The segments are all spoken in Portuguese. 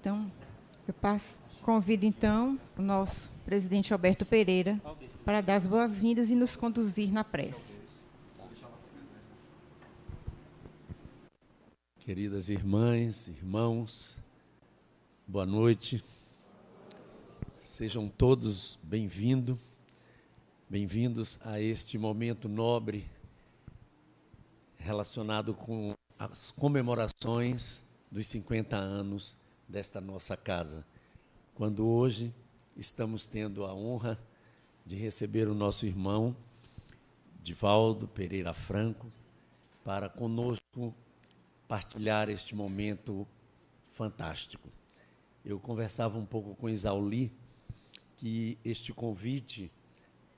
Então, convido então o nosso presidente Alberto Pereira para dar as boas-vindas e nos conduzir na prece. Queridas irmãs, irmãos, boa noite. Sejam todos bem-vindos a este momento nobre relacionado com as comemorações dos 50 anos desta nossa casa, quando hoje estamos tendo a honra de receber o nosso irmão Divaldo Pereira Franco para conosco partilhar este momento fantástico. Eu conversava um pouco com Isauli que este convite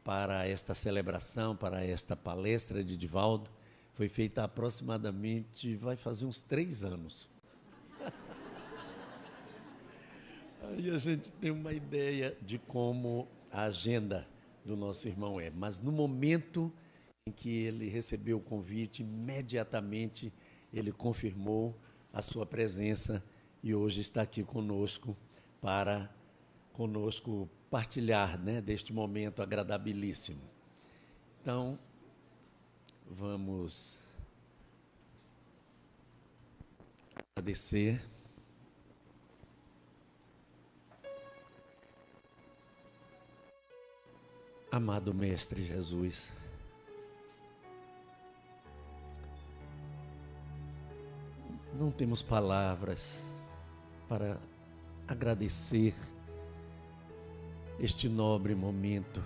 para esta celebração, para esta palestra de Divaldo, foi feita aproximadamente, vai fazer uns 3 anos. Aí a gente tem uma ideia de como a agenda do nosso irmão é. Mas no momento em que ele recebeu o convite, imediatamente ele confirmou a sua presença e hoje está aqui conosco para partilhar, né, deste momento agradabilíssimo. Então, vamos agradecer. Amado Mestre Jesus, não temos palavras para agradecer este nobre momento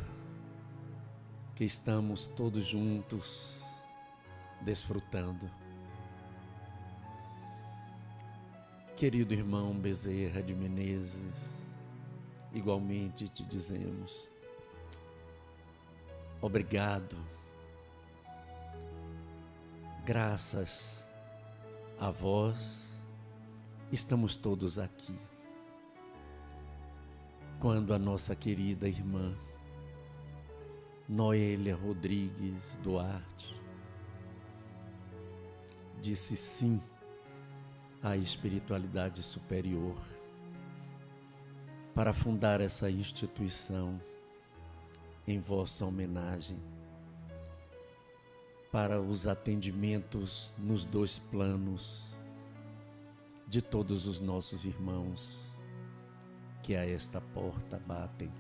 que estamos todos juntos desfrutando. Querido irmão Bezerra de Menezes, igualmente te dizemos obrigado. Graças a vós, estamos todos aqui. Quando a nossa querida irmã Noélia Rodrigues Duarte disse sim à espiritualidade superior para fundar essa instituição em vossa homenagem, para os atendimentos nos 2 planos de todos os nossos irmãos que a esta porta batem.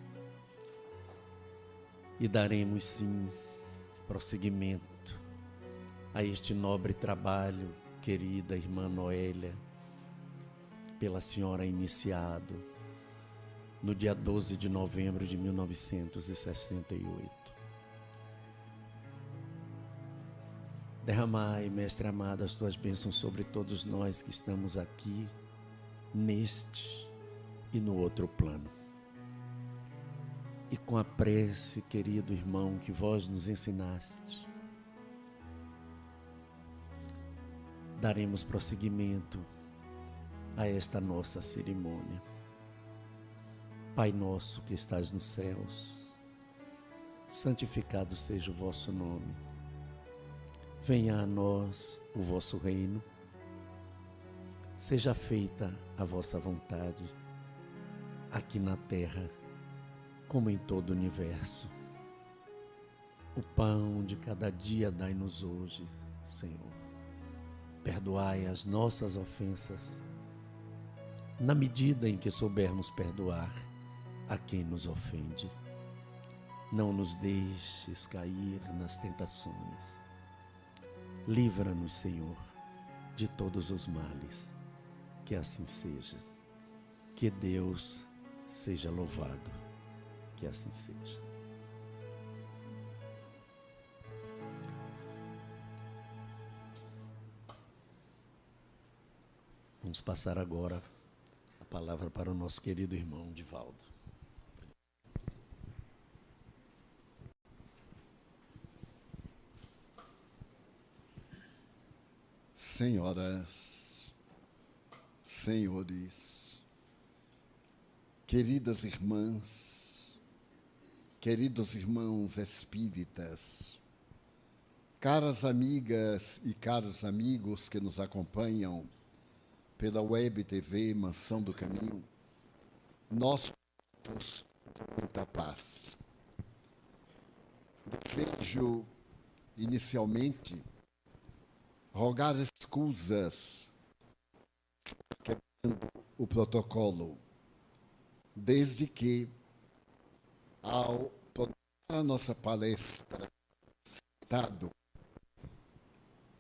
E daremos sim prosseguimento a este nobre trabalho, querida irmã Noélia, pela senhora iniciado no dia 12 de novembro de 1968. Derramai, Mestre amado, as tuas bênçãos sobre todos nós que estamos aqui, neste e no outro plano. E com a prece, querido irmão, que vós nos ensinaste, daremos prosseguimento a esta nossa cerimônia. Pai nosso que estás nos céus, santificado seja o vosso nome. Venha a nós o vosso reino. Seja feita a vossa vontade, aqui na terra, como em todo o universo. O pão de cada dia dai-nos hoje, Senhor. Perdoai as nossas ofensas, na medida em que soubermos perdoar a quem nos ofende. Não nos deixes cair nas tentações. Livra-nos, Senhor, de todos os males. Que assim seja. Que Deus seja louvado. Que assim seja. Vamos passar agora a palavra para o nosso querido irmão Divaldo. Senhoras, senhores, queridas irmãs, queridos irmãos espíritas, caras amigas e caros amigos que nos acompanham pela Web TV Mansão do Caminho, nós todos muita paz. Desejo, inicialmente, rogar escusas quebrando o protocolo, desde que, ao programar a nossa palestra,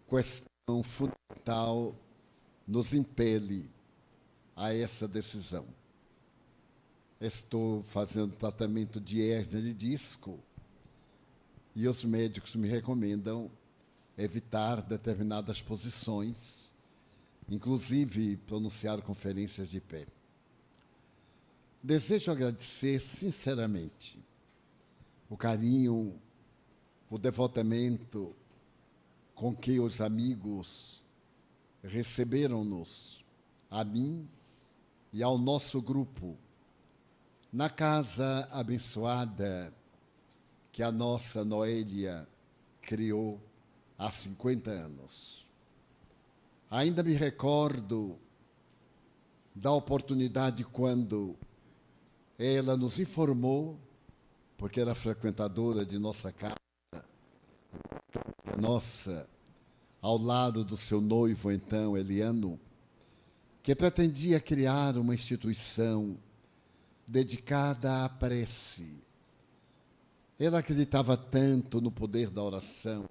questão fundamental nos impele a essa decisão. Estou fazendo tratamento de hérnia de disco e os médicos me recomendam evitar determinadas posições, inclusive pronunciar conferências de pé. Desejo agradecer sinceramente o carinho, o devotamento com que os amigos receberam-nos, a mim e ao nosso grupo, na casa abençoada que a nossa Noélia criou há 50 anos. Ainda me recordo da oportunidade quando ela nos informou, porque era frequentadora de nossa casa, nossa, ao lado do seu noivo, então, Eliano, que pretendia criar uma instituição dedicada à prece. Ela acreditava tanto no poder da oração,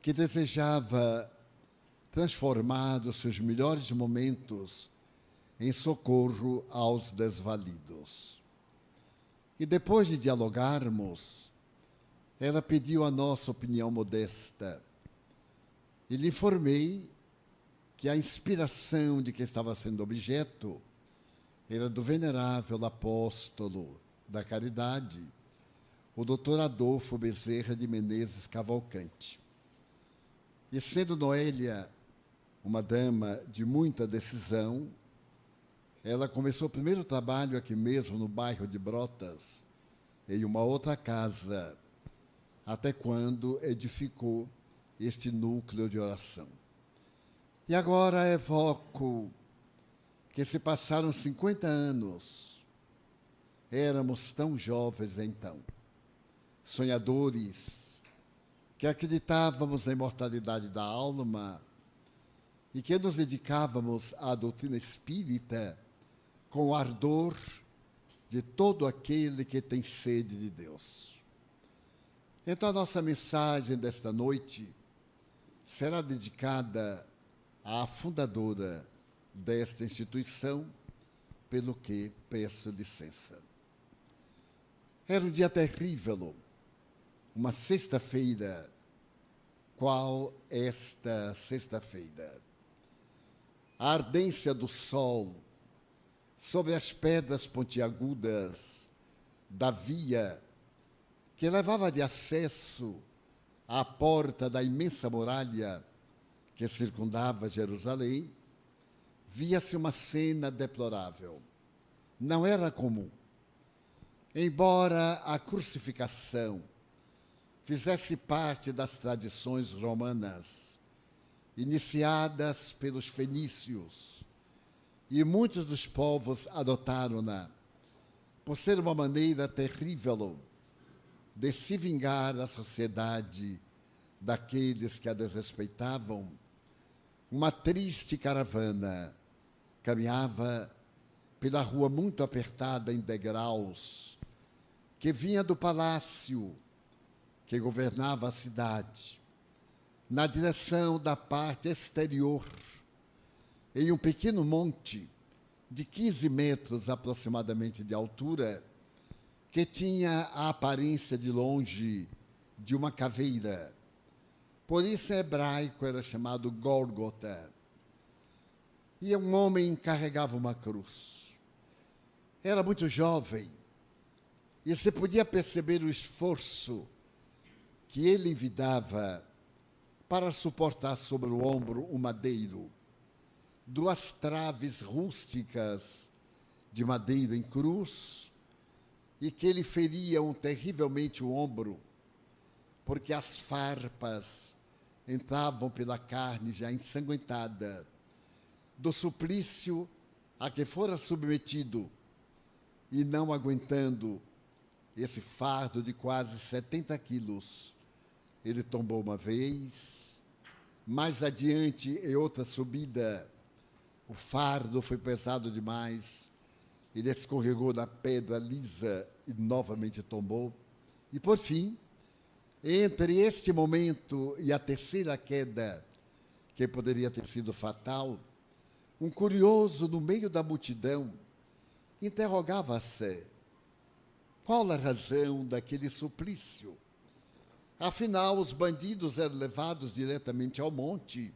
que desejava transformar os seus melhores momentos em socorro aos desvalidos. E depois de dialogarmos, ela pediu a nossa opinião modesta e lhe informei que a inspiração de que estava sendo objeto era do venerável apóstolo da caridade, o Dr. Adolfo Bezerra de Menezes Cavalcante. E sendo Noélia uma dama de muita decisão, ela começou o primeiro trabalho aqui mesmo no bairro de Brotas, em uma outra casa, até quando edificou este núcleo de oração. E agora evoco que se passaram 50 anos, éramos tão jovens então, sonhadores, que acreditávamos na imortalidade da alma e que nos dedicávamos à doutrina espírita com o ardor de todo aquele que tem sede de Deus. Então, a nossa mensagem desta noite será dedicada à fundadora desta instituição, pelo que peço licença. Era um dia terrível, uma sexta-feira. Qual esta sexta-feira? A ardência do sol sobre as pedras pontiagudas da via que levava de acesso à porta da imensa muralha que circundava Jerusalém, via-se uma cena deplorável. Não era comum. Embora a crucificação fizesse parte das tradições romanas, iniciadas pelos fenícios, e muitos dos povos adotaram-na por ser uma maneira terrível de se vingar a sociedade daqueles que a desrespeitavam, uma triste caravana caminhava pela rua muito apertada em degraus, que vinha do palácio que governava a cidade, na direção da parte exterior, em um pequeno monte de 15 metros aproximadamente de altura, que tinha a aparência de longe de uma caveira. Por isso, em hebraico, era chamado Gólgota. E um homem carregava uma cruz. Era muito jovem, e se podia perceber o esforço que ele envidava para suportar sobre o ombro um madeiro, 2 traves rústicas de madeira em cruz, e que lhe feriam terrivelmente o ombro, porque as farpas entravam pela carne já ensanguentada, do suplício a que fora submetido e não aguentando esse fardo de quase 70 quilos, ele tombou uma vez, mais adiante, em outra subida, o fardo foi pesado demais, ele escorregou na pedra lisa e novamente tombou. E, por fim, entre este momento e a terceira queda, que poderia ter sido fatal, um curioso, no meio da multidão, interrogava-se qual a razão daquele suplício. Afinal, os bandidos eram levados diretamente ao monte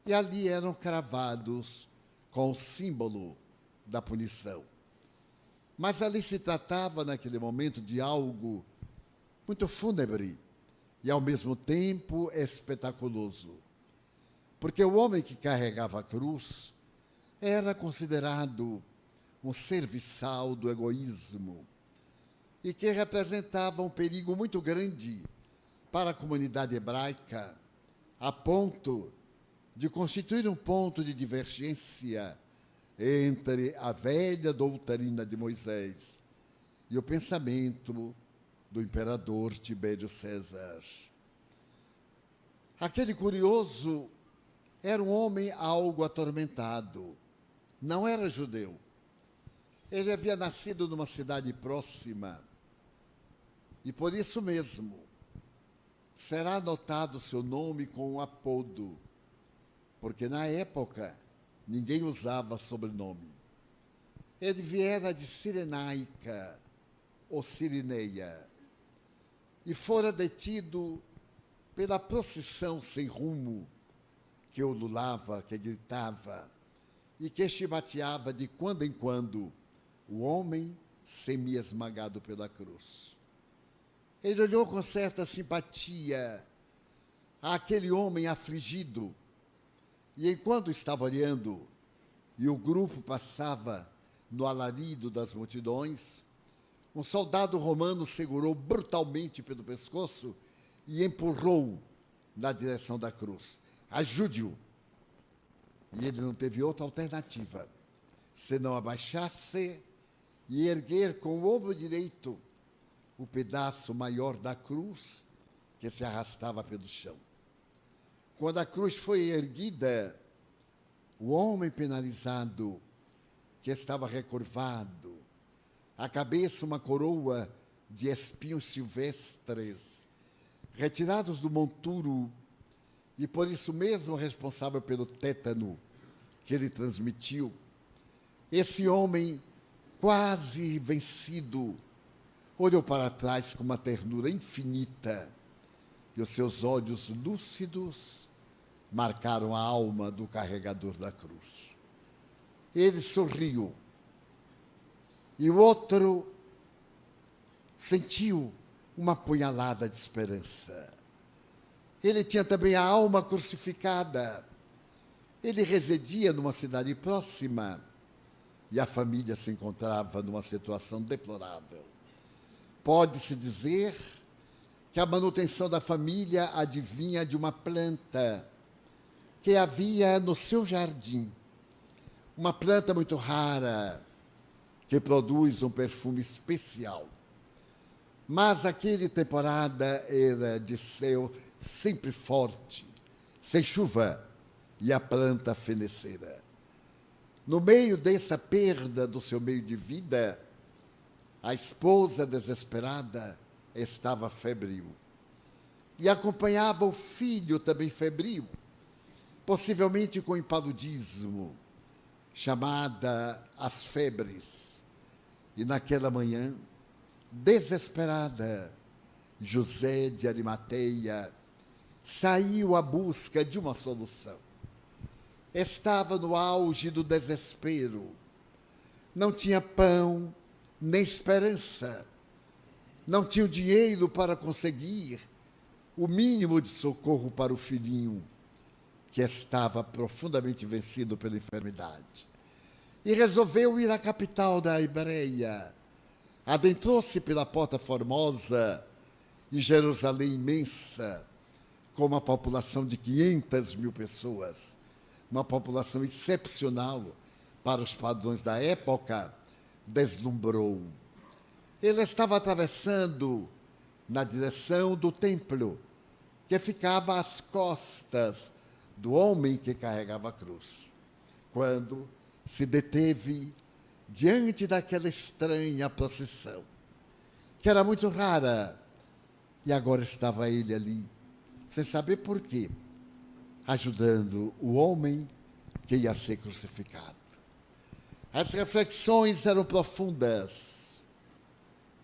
e ali eram cravados com o símbolo da punição. Mas ali se tratava, naquele momento, de algo muito fúnebre e, ao mesmo tempo, espetaculoso. Porque o homem que carregava a cruz era considerado um serviçal do egoísmo e que representava um perigo muito grande para a comunidade hebraica, a ponto de constituir um ponto de divergência entre a velha doutrina de Moisés e o pensamento do imperador Tibério César. Aquele curioso era um homem algo atormentado. Não era judeu. Ele havia nascido numa cidade próxima e, por isso mesmo, será anotado seu nome com um apodo, porque, na época, ninguém usava sobrenome. Ele viera de Cirenaica, ou Cirineia, e fora detido pela procissão sem rumo que ululava, que gritava e que chibateava de quando em quando o homem semi-esmagado pela cruz. Ele olhou com certa simpatia àquele homem afligido e, enquanto estava olhando e o grupo passava no alarido das multidões, um soldado romano segurou brutalmente pelo pescoço e empurrou na direção da cruz. Ajude-o. E ele não teve outra alternativa, senão abaixar-se e erguer com o ombro direito o pedaço maior da cruz que se arrastava pelo chão. Quando a cruz foi erguida, o homem penalizado, que estava recurvado, a cabeça uma coroa de espinhos silvestres, retirados do monturo, e por isso mesmo responsável pelo tétano que ele transmitiu, esse homem, quase vencido, olhou para trás com uma ternura infinita, e os seus olhos lúcidos marcaram a alma do carregador da cruz. Ele sorriu, e o outro sentiu uma punhalada de esperança. Ele tinha também a alma crucificada. Ele residia numa cidade próxima e a família se encontrava numa situação deplorável. Pode-se dizer que a manutenção da família advinha de uma planta que havia no seu jardim. Uma planta muito rara, que produz um perfume especial. Mas aquela temporada era de céu sempre forte, sem chuva, e a planta fenecera. No meio dessa perda do seu meio de vida, a esposa desesperada estava febril. E acompanhava o filho também febril, possivelmente com impaludismo, chamada as febres. E naquela manhã, desesperada, José de Arimateia saiu à busca de uma solução. Estava no auge do desespero. Não tinha pão, nem esperança. Não tinha o dinheiro para conseguir o mínimo de socorro para o filhinho, que estava profundamente vencido pela enfermidade. E resolveu ir à capital da Hebreia. Adentrou-se pela Porta Formosa e Jerusalém imensa, com uma população de 500 mil pessoas, uma população excepcional para os padrões da época, deslumbrou. Ele estava atravessando na direção do templo, que ficava às costas do homem que carregava a cruz, quando se deteve diante daquela estranha procissão, que era muito rara, e agora estava ele ali, sem saber por quê, ajudando o homem que ia ser crucificado. As reflexões eram profundas,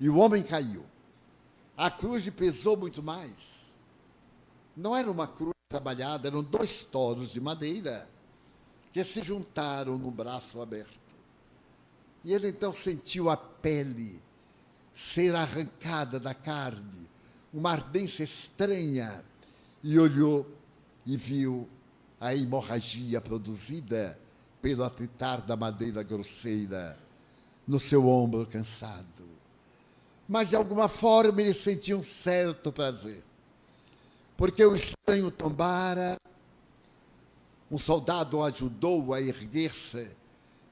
e o homem caiu. A cruz lhe pesou muito mais. Não era uma cruz trabalhada, eram 2 toros de madeira que se juntaram no braço aberto. E ele então sentiu a pele ser arrancada da carne, uma ardência estranha, e olhou e viu a hemorragia produzida pelo atritar da madeira grosseira no seu ombro cansado. Mas, de alguma forma, ele sentia um certo prazer, porque o estranho tombara, um soldado o ajudou a erguer-se,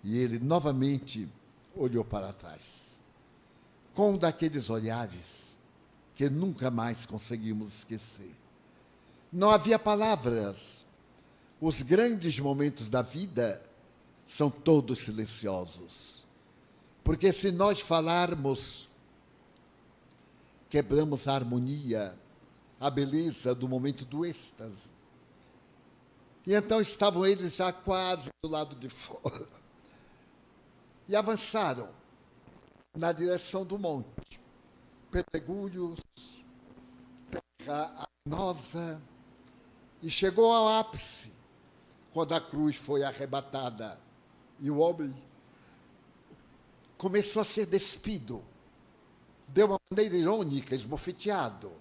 e ele novamente olhou para trás, com um daqueles olhares que nunca mais conseguimos esquecer. Não havia palavras. Os grandes momentos da vida são todos silenciosos, porque se nós falarmos, quebramos a harmonia, a beleza do momento do êxtase. E então estavam eles já quase do lado de fora. E avançaram na direção do monte. Pedregulhos, terra arenosa, e chegou ao ápice, quando a cruz foi arrebatada, e o homem começou a ser despido, de uma maneira irônica, esbofeteado.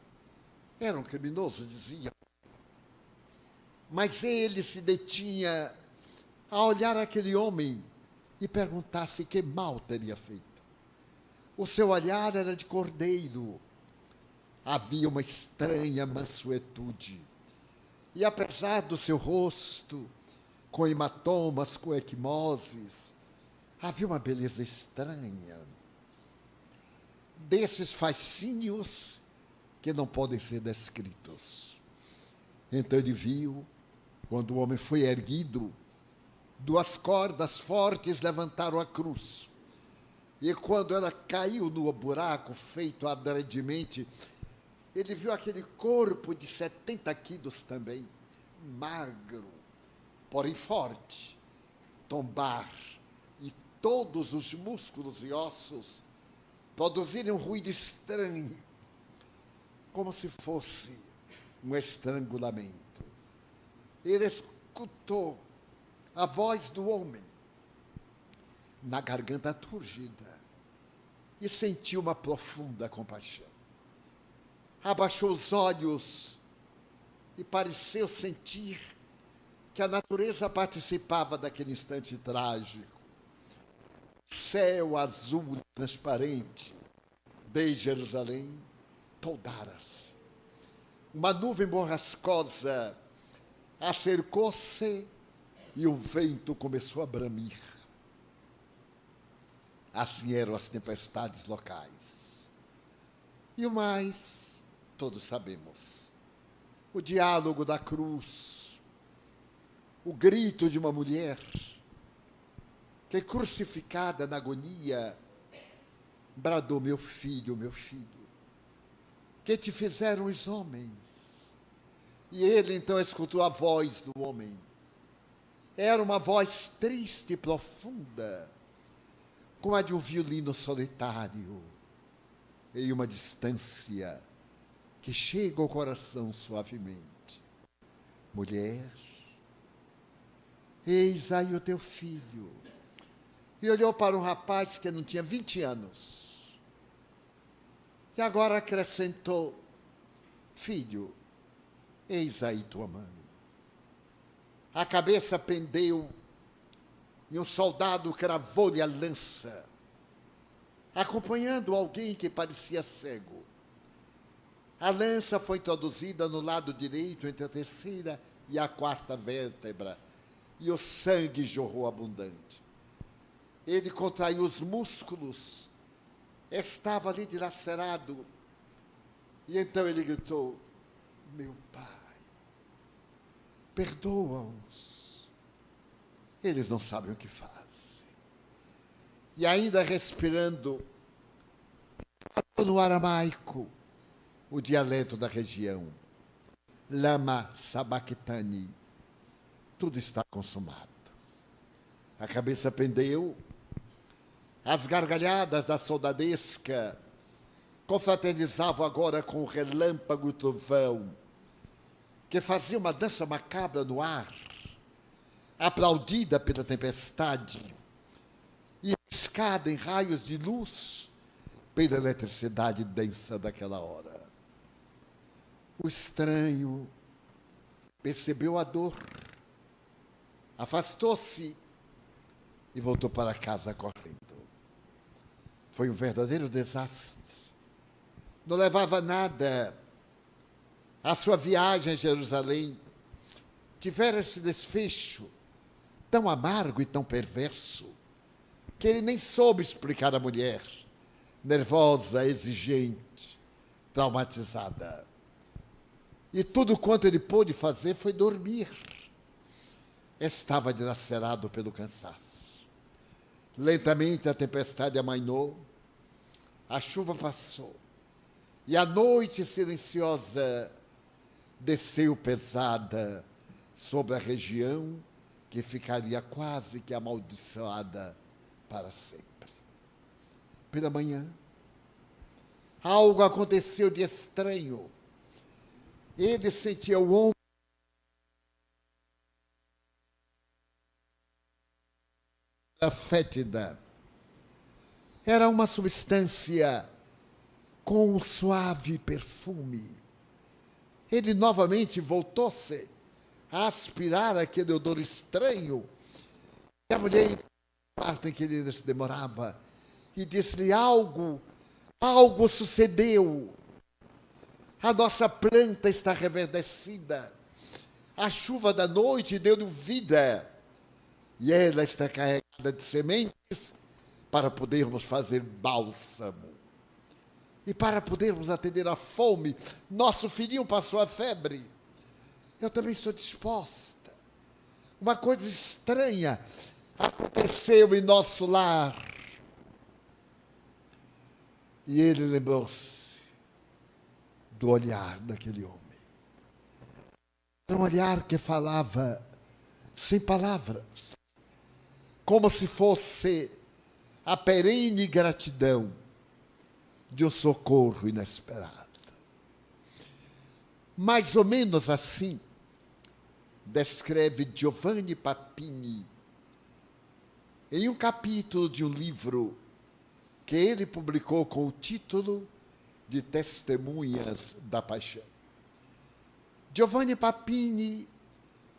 Era um criminoso, diziam. Mas ele se detinha a olhar aquele homem e perguntar-se que mal teria feito. O seu olhar era de cordeiro. Havia uma estranha mansuetude. E apesar do seu rosto, com hematomas, com equimoses, havia uma beleza estranha. Desses fascínios que não podem ser descritos. Então ele viu, quando o homem foi erguido, 2 cordas fortes levantaram a cruz. E quando ela caiu no buraco feito adredemente, ele viu aquele corpo de 70 quilos também, magro, porém forte, tombar, e todos os músculos e ossos produzirem um ruído estranho, como se fosse um estrangulamento. Ele escutou a voz do homem na garganta turgida e sentiu uma profunda compaixão. Abaixou os olhos e pareceu sentir que a natureza participava daquele instante trágico. Céu azul transparente de Jerusalém toldara-se. Uma nuvem borrascosa acercou-se e o vento começou a bramir. Assim eram as tempestades locais. E o mais, todos sabemos. O diálogo da cruz, o grito de uma mulher que, crucificada na agonia, bradou: meu filho, que te fizeram os homens? E ele então escutou a voz do homem. Era uma voz triste e profunda, como a de um violino solitário, em uma distância que chega ao coração suavemente. Mulher, eis aí o teu filho. E olhou para um rapaz que não tinha 20 anos. E agora acrescentou: filho, eis aí tua mãe. A cabeça pendeu e um soldado cravou-lhe a lança, acompanhando alguém que parecia cego. A lança foi introduzida no lado direito, entre a 3ª e a 4ª vértebra, e o sangue jorrou abundante. Ele contraiu os músculos, estava ali dilacerado, e então ele gritou: meu Pai, perdoa-os, eles não sabem o que fazem. E ainda respirando no aramaico, o dialeto da região, lama sabachthani, tudo está consumado. A cabeça pendeu, as gargalhadas da soldadesca confraternizavam agora com o relâmpago e o trovão, que fazia uma dança macabra no ar, aplaudida pela tempestade, e escada em raios de luz pela eletricidade densa daquela hora. O estranho percebeu a dor, afastou-se e voltou para casa correndo. Foi um verdadeiro desastre. Não levava nada. A sua viagem a Jerusalém tivera esse desfecho tão amargo e tão perverso que ele nem soube explicar à mulher, nervosa, exigente, traumatizada. E tudo quanto ele pôde fazer foi dormir. Estava dilacerado pelo cansaço. Lentamente a tempestade amainou, a chuva passou, e a noite silenciosa desceu pesada sobre a região que ficaria quase que amaldiçoada para sempre. Pela manhã, algo aconteceu de estranho. Ele sentia o ombro fétida. Era uma substância com um suave perfume. Ele novamente voltou-se a aspirar aquele odor estranho. E a mulher, na parte em que ele se demorava, e disse-lhe: algo sucedeu. A nossa planta está reverdecida. A chuva da noite deu-lhe vida. E ela está carregada de sementes para podermos fazer bálsamo. E para podermos atender à fome, nosso filhinho passou a febre. Eu também estou disposta. Uma coisa estranha aconteceu em nosso lar. E ele lembrou-se do olhar daquele homem. Era um olhar que falava sem palavras, como se fosse a perene gratidão de um socorro inesperado. Mais ou menos assim descreve Giovanni Papini em um capítulo de um livro que ele publicou com o título de Testemunhas da Paixão. Giovanni Papini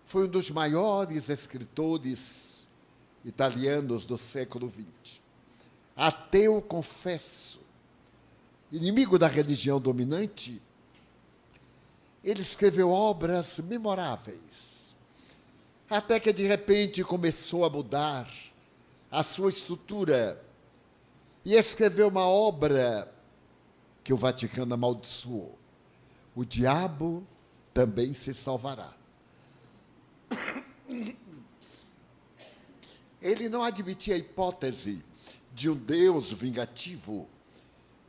foi um dos maiores escritores italianos do século XX. Ateu confesso, inimigo da religião dominante, ele escreveu obras memoráveis, até que de repente começou a mudar a sua estrutura e escreveu uma obra que o Vaticano amaldiçoou: O Diabo Também Se Salvará. Ele não admitia a hipótese de um Deus vingativo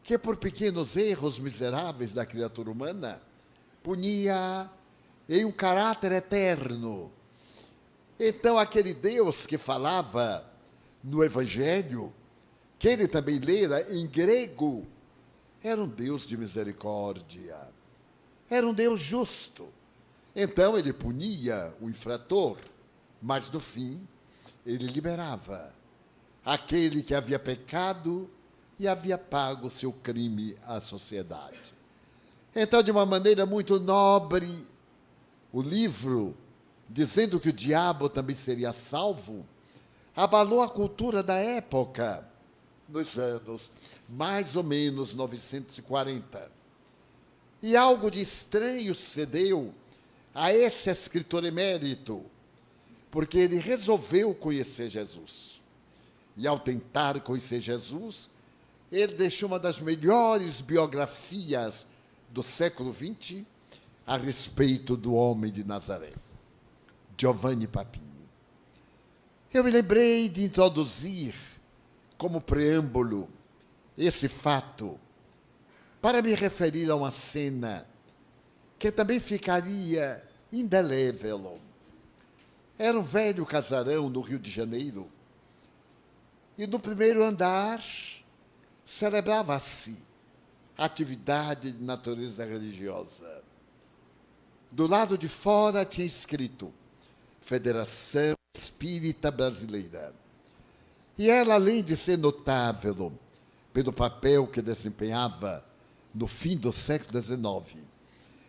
que, por pequenos erros miseráveis da criatura humana, punia em um caráter eterno. Então, aquele Deus que falava no Evangelho, que ele também lera em grego, era um Deus de misericórdia, era um Deus justo. Então, ele punia o infrator, mas, no fim, ele liberava aquele que havia pecado e havia pago seu crime à sociedade. Então, de uma maneira muito nobre, o livro, dizendo que o diabo também seria salvo, abalou a cultura da época, nos anos mais ou menos 940. E algo de estranho sucedeu a esse escritor emérito, porque ele resolveu conhecer Jesus. E ao tentar conhecer Jesus, ele deixou uma das melhores biografias do século XX a respeito do homem de Nazaré, Giovanni Papini. Eu me lembrei de introduzir, como preâmbulo, esse fato, para me referir a uma cena que também ficaria indelével. Era um velho casarão no Rio de Janeiro, e no primeiro andar celebrava-se atividade de natureza religiosa. Do lado de fora tinha escrito Federação Espírita Brasileira. E ela, além de ser notável pelo papel que desempenhava no fim do século XIX,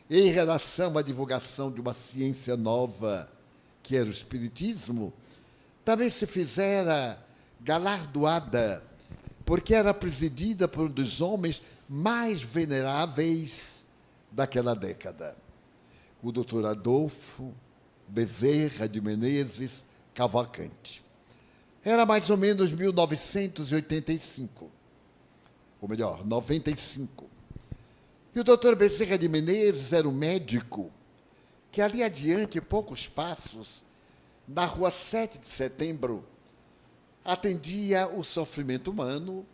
em relação à divulgação de uma ciência nova, que era o Espiritismo, também se fizera galardoada, porque era presidida por um dos homens mais veneráveis daquela década, o doutor Adolfo Bezerra de Menezes Cavalcante. Era mais ou menos 1985, ou melhor, 95. E o doutor Bezerra de Menezes era um médico que ali adiante, poucos passos, na rua 7 de Setembro, atendia o sofrimento humano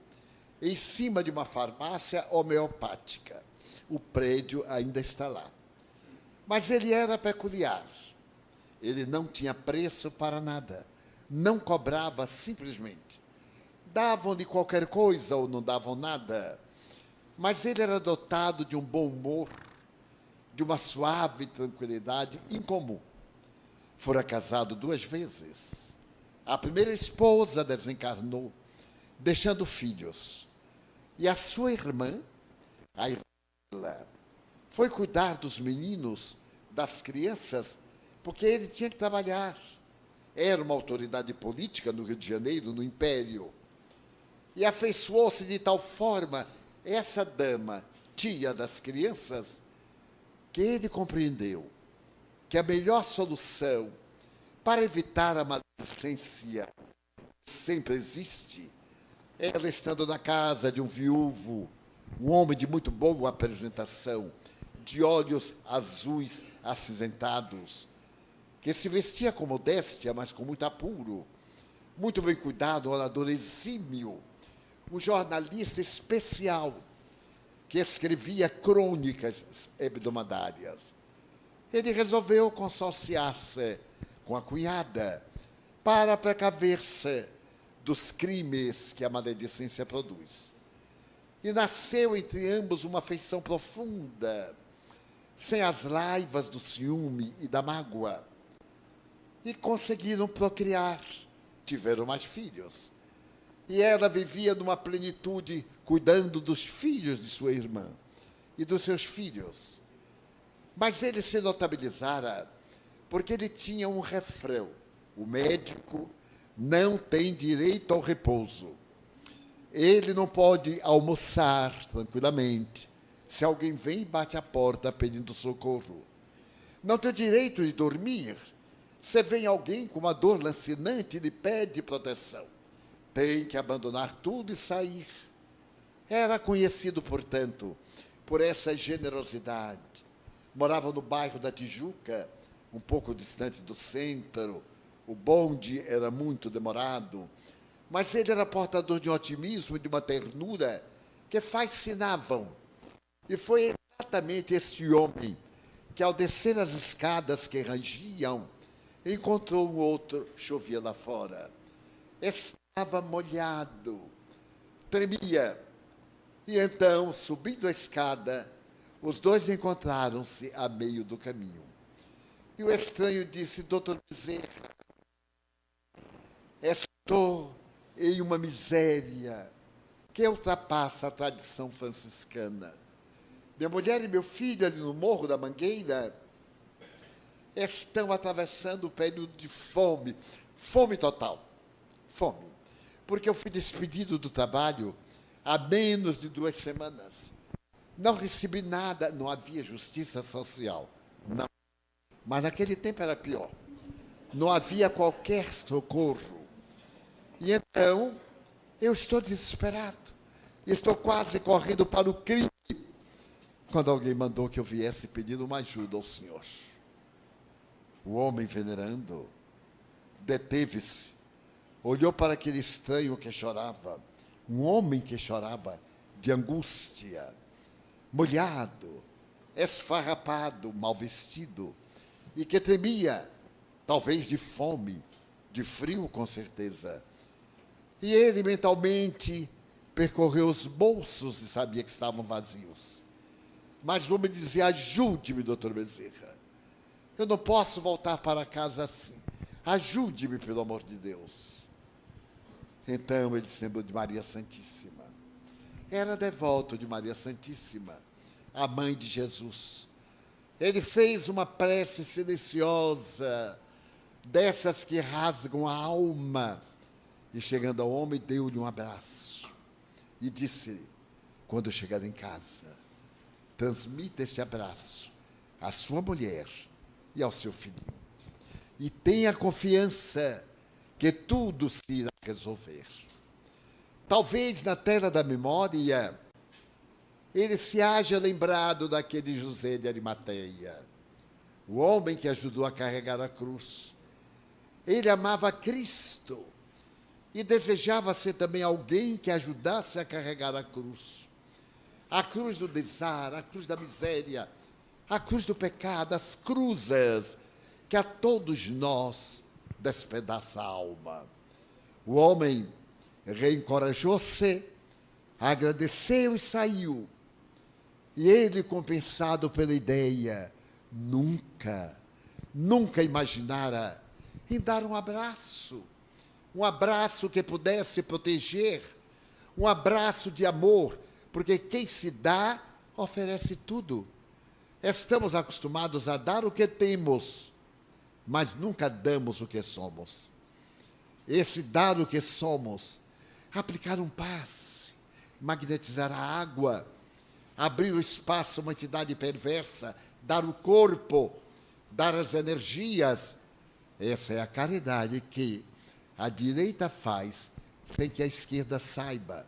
em cima de uma farmácia homeopática. O prédio ainda está lá. Mas ele era peculiar. Ele não tinha preço para nada. Não cobrava simplesmente. Davam-lhe qualquer coisa ou não davam nada. Mas ele era dotado de um bom humor, de uma suave tranquilidade incomum. Fora casado 2 vezes. A primeira esposa desencarnou, deixando filhos. E a sua irmã, a irmã, foi cuidar dos meninos, das crianças, porque ele tinha que trabalhar. Era uma autoridade política no Rio de Janeiro, no Império. E afeiçoou-se de tal forma, essa dama, tia das crianças, que ele compreendeu que a melhor solução para evitar a maledicência que sempre existe, ela estando na casa de um viúvo, um homem de muito boa apresentação, de olhos azuis acinzentados, que se vestia com modéstia, mas com muito apuro, muito bem cuidado, um orador exímio, um jornalista especial, que escrevia crônicas hebdomadárias. Ele resolveu consorciar-se com a cunhada para precaver-se dos crimes que a maledicência produz. E nasceu entre ambos uma afeição profunda, sem as laivas do ciúme e da mágoa. E conseguiram procriar, tiveram mais filhos. E ela vivia numa plenitude, cuidando dos filhos de sua irmã e dos seus filhos. Mas ele se notabilizara porque ele tinha um refrão: o médico não tem direito ao repouso. Ele não pode almoçar tranquilamente se alguém vem e bate a porta pedindo socorro. Não tem direito de dormir se vem alguém com uma dor lancinante e lhe pede proteção. Tem que abandonar tudo e sair. Era conhecido, portanto, por essa generosidade. Morava no bairro da Tijuca, um pouco distante do centro. O bonde era muito demorado, mas ele era portador de um otimismo e de uma ternura que fascinavam. E foi exatamente esse homem que, ao descer as escadas que rangiam, encontrou um outro, chovia lá fora. Estava molhado, tremia. E então, subindo a escada, os dois encontraram-se a meio do caminho. E o estranho disse: doutor Bezerra, estou em uma miséria que ultrapassa a tradição franciscana. Minha mulher e meu filho, ali no Morro da Mangueira, estão atravessando um período de fome, fome total, fome. Porque eu fui despedido do trabalho há menos de 2 semanas. Não recebi nada, não havia justiça social, não. Mas naquele tempo era pior. Não havia qualquer socorro. E então, eu estou desesperado. Estou quase correndo para o crime, quando alguém mandou que eu viesse pedindo uma ajuda ao Senhor. O homem, venerando, deteve-se, olhou para aquele estranho que chorava, um homem que chorava de angústia, molhado, esfarrapado, mal vestido, e que tremia, talvez de fome, de frio com certeza. E ele mentalmente percorreu os bolsos e sabia que estavam vazios. Mas o homem dizia: ajude-me, doutor Bezerra. Eu não posso voltar para casa assim. Ajude-me, pelo amor de Deus. Então ele se lembrou de Maria Santíssima. Era devoto de Maria Santíssima, a mãe de Jesus. Ele fez uma prece silenciosa, dessas que rasgam a alma. E chegando ao homem, deu-lhe um abraço. E disse: quando chegar em casa, transmita este abraço à sua mulher e ao seu filho. E tenha confiança que tudo se irá resolver. Talvez na tela da memória, ele se haja lembrado daquele José de Arimateia, o homem que ajudou a carregar a cruz. Ele amava Cristo e desejava ser também alguém que ajudasse a carregar a cruz do desar, a cruz da miséria, a cruz do pecado, as cruzes que a todos nós despedaça a alma. O homem reencorajou-se, agradeceu e saiu. E ele, compensado pela ideia, nunca imaginara em dar um abraço que pudesse proteger, um abraço de amor, porque quem se dá, oferece tudo. Estamos acostumados a dar o que temos, mas nunca damos o que somos. Esse dar o que somos, aplicar um passe, magnetizar a água, abrir o espaço a uma entidade perversa, dar o corpo, dar as energias. Essa é a caridade que a direita faz sem que a esquerda saiba.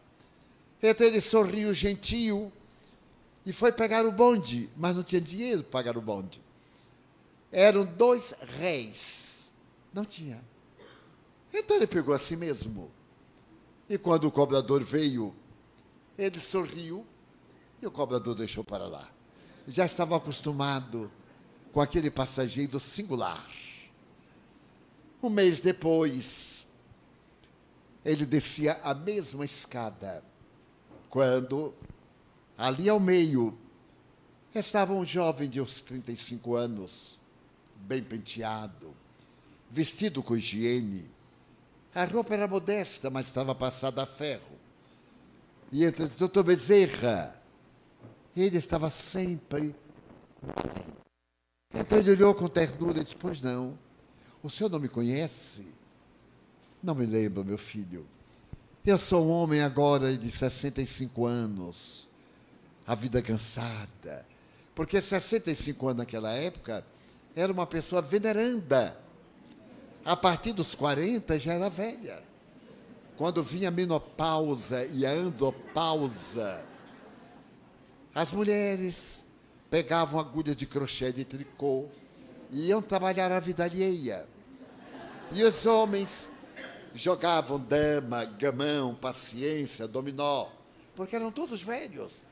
Então ele sorriu gentil e foi pegar o bonde, mas não tinha dinheiro para pagar o bonde. Eram 2 réis. Não tinha. Então ele pegou a si mesmo. E quando o cobrador veio, ele sorriu e o cobrador deixou para lá. Já estava acostumado com aquele passageiro singular. Um mês depois, ele descia a mesma escada, quando, ali ao meio, estava um jovem de uns 35 anos, bem penteado, vestido com higiene. A roupa era modesta, mas estava passada a ferro. E entre doutor Bezerra, ele estava sempre ali. Então ele olhou com ternura e disse: pois não, o senhor não me conhece? Não me lembro, meu filho. Eu sou um homem agora de 65 anos, a vida cansada, porque 65 anos naquela época era uma pessoa veneranda. A partir dos 40 já era velha. Quando vinha a menopausa e a andropausa, as mulheres pegavam agulhas de crochê de tricô e iam trabalhar a vida alheia. E os homens jogavam dama, gamão, paciência, dominó, porque eram todos velhos.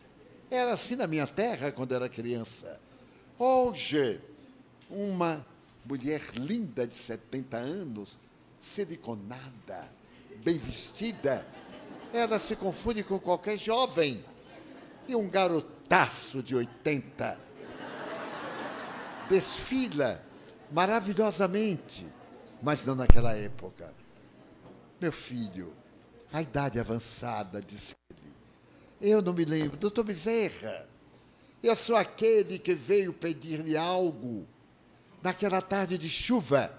Era assim na minha terra quando era criança. Hoje, uma mulher linda de 70 anos, siliconada, bem vestida, ela se confunde com qualquer jovem. E um garotaço de 80 desfila maravilhosamente, mas não naquela época. Meu filho, a idade avançada, disse ele. Eu não me lembro. Doutor Bezerra, eu sou aquele que veio pedir-lhe algo naquela tarde de chuva.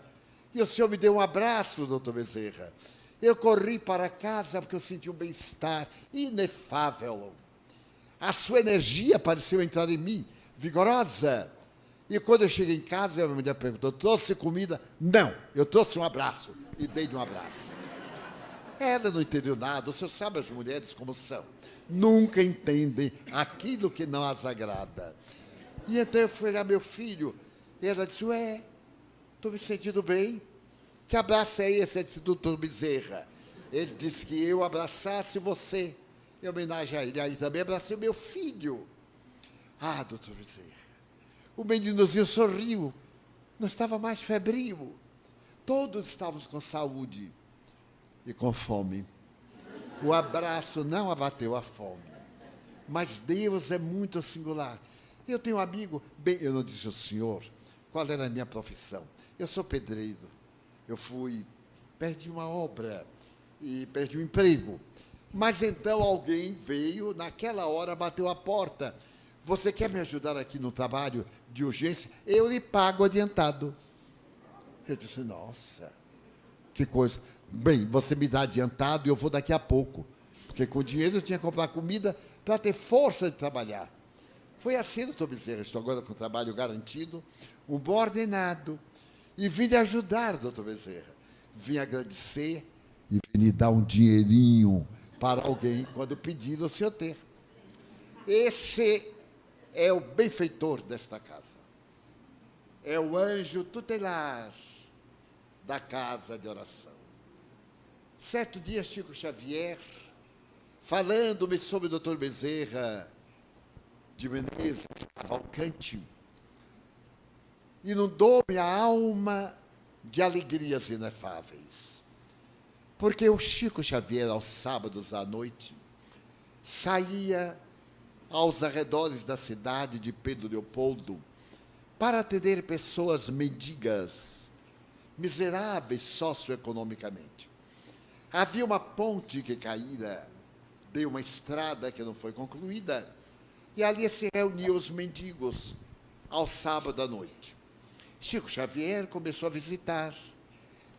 E o senhor me deu um abraço, doutor Bezerra. Eu corri para casa porque eu senti um bem-estar inefável. A sua energia pareceu entrar em mim, vigorosa. E quando eu cheguei em casa, a minha mulher perguntou, trouxe comida? Não, eu trouxe um abraço. E dei-lhe um abraço. Ela não entendeu nada. O senhor sabe as mulheres como são. Nunca entendem aquilo que não as agrada. E então eu fui olhar meu filho, e ela disse, ué, estou me sentindo bem. Que abraço é esse? Disse, doutor Bezerra. Ele disse que eu abraçasse você, em homenagem a ele. Aí também abracei o meu filho. Ah, doutor Bezerra, o meninozinho sorriu, não estava mais febril. Todos estávamos com saúde e com fome. O abraço não abateu a fome. Mas Deus é muito singular. Eu tenho um amigo, bem, eu não disse ao senhor qual era a minha profissão. Eu sou pedreiro. Eu perdi uma obra e perdi o emprego. Mas então alguém veio, naquela hora, bateu a porta. Você quer me ajudar aqui no trabalho de urgência? Eu lhe pago adiantado. Eu disse, nossa, que coisa. Bem, você me dá adiantado e eu vou daqui a pouco. Porque com o dinheiro eu tinha que comprar comida para ter força de trabalhar. Foi assim, doutor Bezerra. Estou agora com o trabalho garantido, um bom ordenado. E vim lhe ajudar, doutor Bezerra. Vim agradecer e vim lhe dar um dinheirinho para alguém quando pedir o senhor ter. Esse é o benfeitor desta casa. É o anjo tutelar da casa de oração. Certo dia, Chico Xavier, falando-me sobre o doutor Bezerra de Menezes Cavalcante, inundou-me a alma de alegrias inefáveis. Porque o Chico Xavier, aos sábados à noite, saía aos arredores da cidade de Pedro Leopoldo para atender pessoas mendigas, miseráveis socioeconomicamente. Havia uma ponte que caíra, de uma estrada que não foi concluída, e ali se reuniam os mendigos ao sábado à noite. Chico Xavier começou a visitar,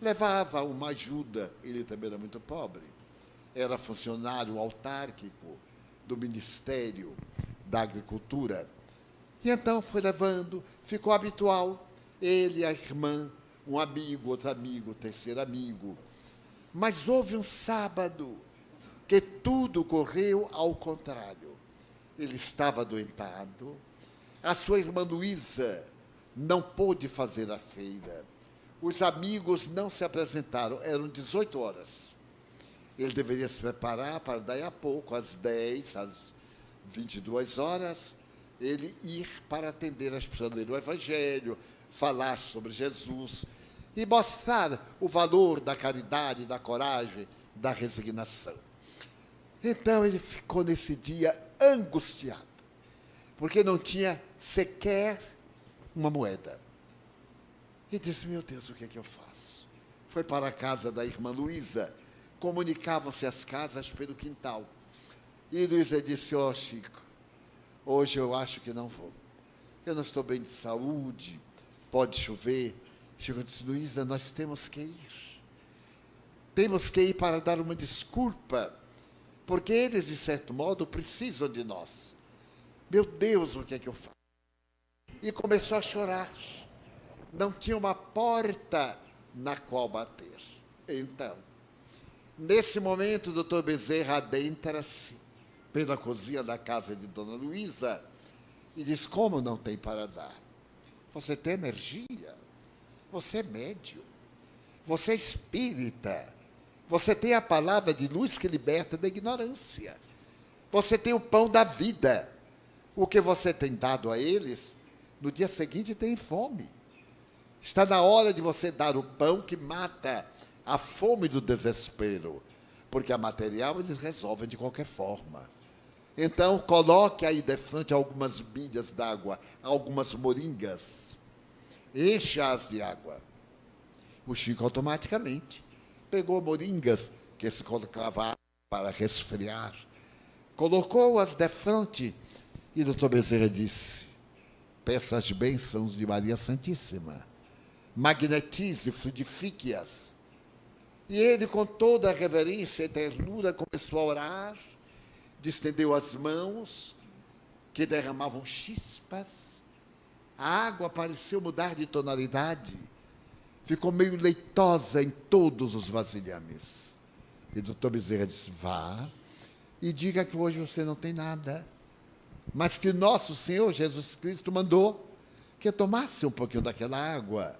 levava uma ajuda, ele também era muito pobre, era funcionário autárquico do Ministério da Agricultura. E então foi levando, ficou habitual, ele, a irmã, um amigo, outro amigo, terceiro amigo. Mas houve um sábado que tudo correu ao contrário. Ele estava adoentado, a sua irmã Luísa não pôde fazer a feira, os amigos não se apresentaram, eram 18 horas. Ele deveria se preparar para daí a pouco, às 10, às 22 horas, ele ir para atender as pessoas, ler o Evangelho, falar sobre Jesus e mostrar o valor da caridade, da coragem, da resignação. Então ele ficou nesse dia angustiado, porque não tinha sequer uma moeda. E disse, meu Deus, o que é que eu faço? Foi para a casa da irmã Luísa, comunicavam-se as casas pelo quintal. E Luísa disse, Chico, hoje eu acho que não vou. Eu não estou bem de saúde, pode chover. Chico disse, Luísa, nós temos que ir. Temos que ir para dar uma desculpa, porque eles, de certo modo, precisam de nós. Meu Deus, o que é que eu faço? E começou a chorar. Não tinha uma porta na qual bater. Então, nesse momento, o doutor Bezerra adentra-se pela cozinha da casa de Dona Luísa e diz, como não tem para dar? Você tem energia, você é médium, você é espírita, você tem a palavra de luz que liberta da ignorância, você tem o pão da vida. O que você tem dado a eles, no dia seguinte tem fome. Está na hora de você dar o pão que mata a fome do desespero, porque a material eles resolvem de qualquer forma. Então, coloque aí de frente algumas bilhas d'água, algumas moringas, encha-as de água. O Chico automaticamente pegou moringas que se colocava para resfriar, colocou-as de frente e o doutor Bezerra disse, peça as bênçãos de Maria Santíssima, magnetize, fluidifique-as. E ele, com toda a reverência e ternura, começou a orar, distendeu as mãos, que derramavam chispas, A água pareceu mudar de tonalidade. Ficou meio leitosa em todos os vasilhames. E o doutor Bezerra disse, vá e diga que hoje você não tem nada, mas que nosso Senhor Jesus Cristo mandou que eu tomasse um pouquinho daquela água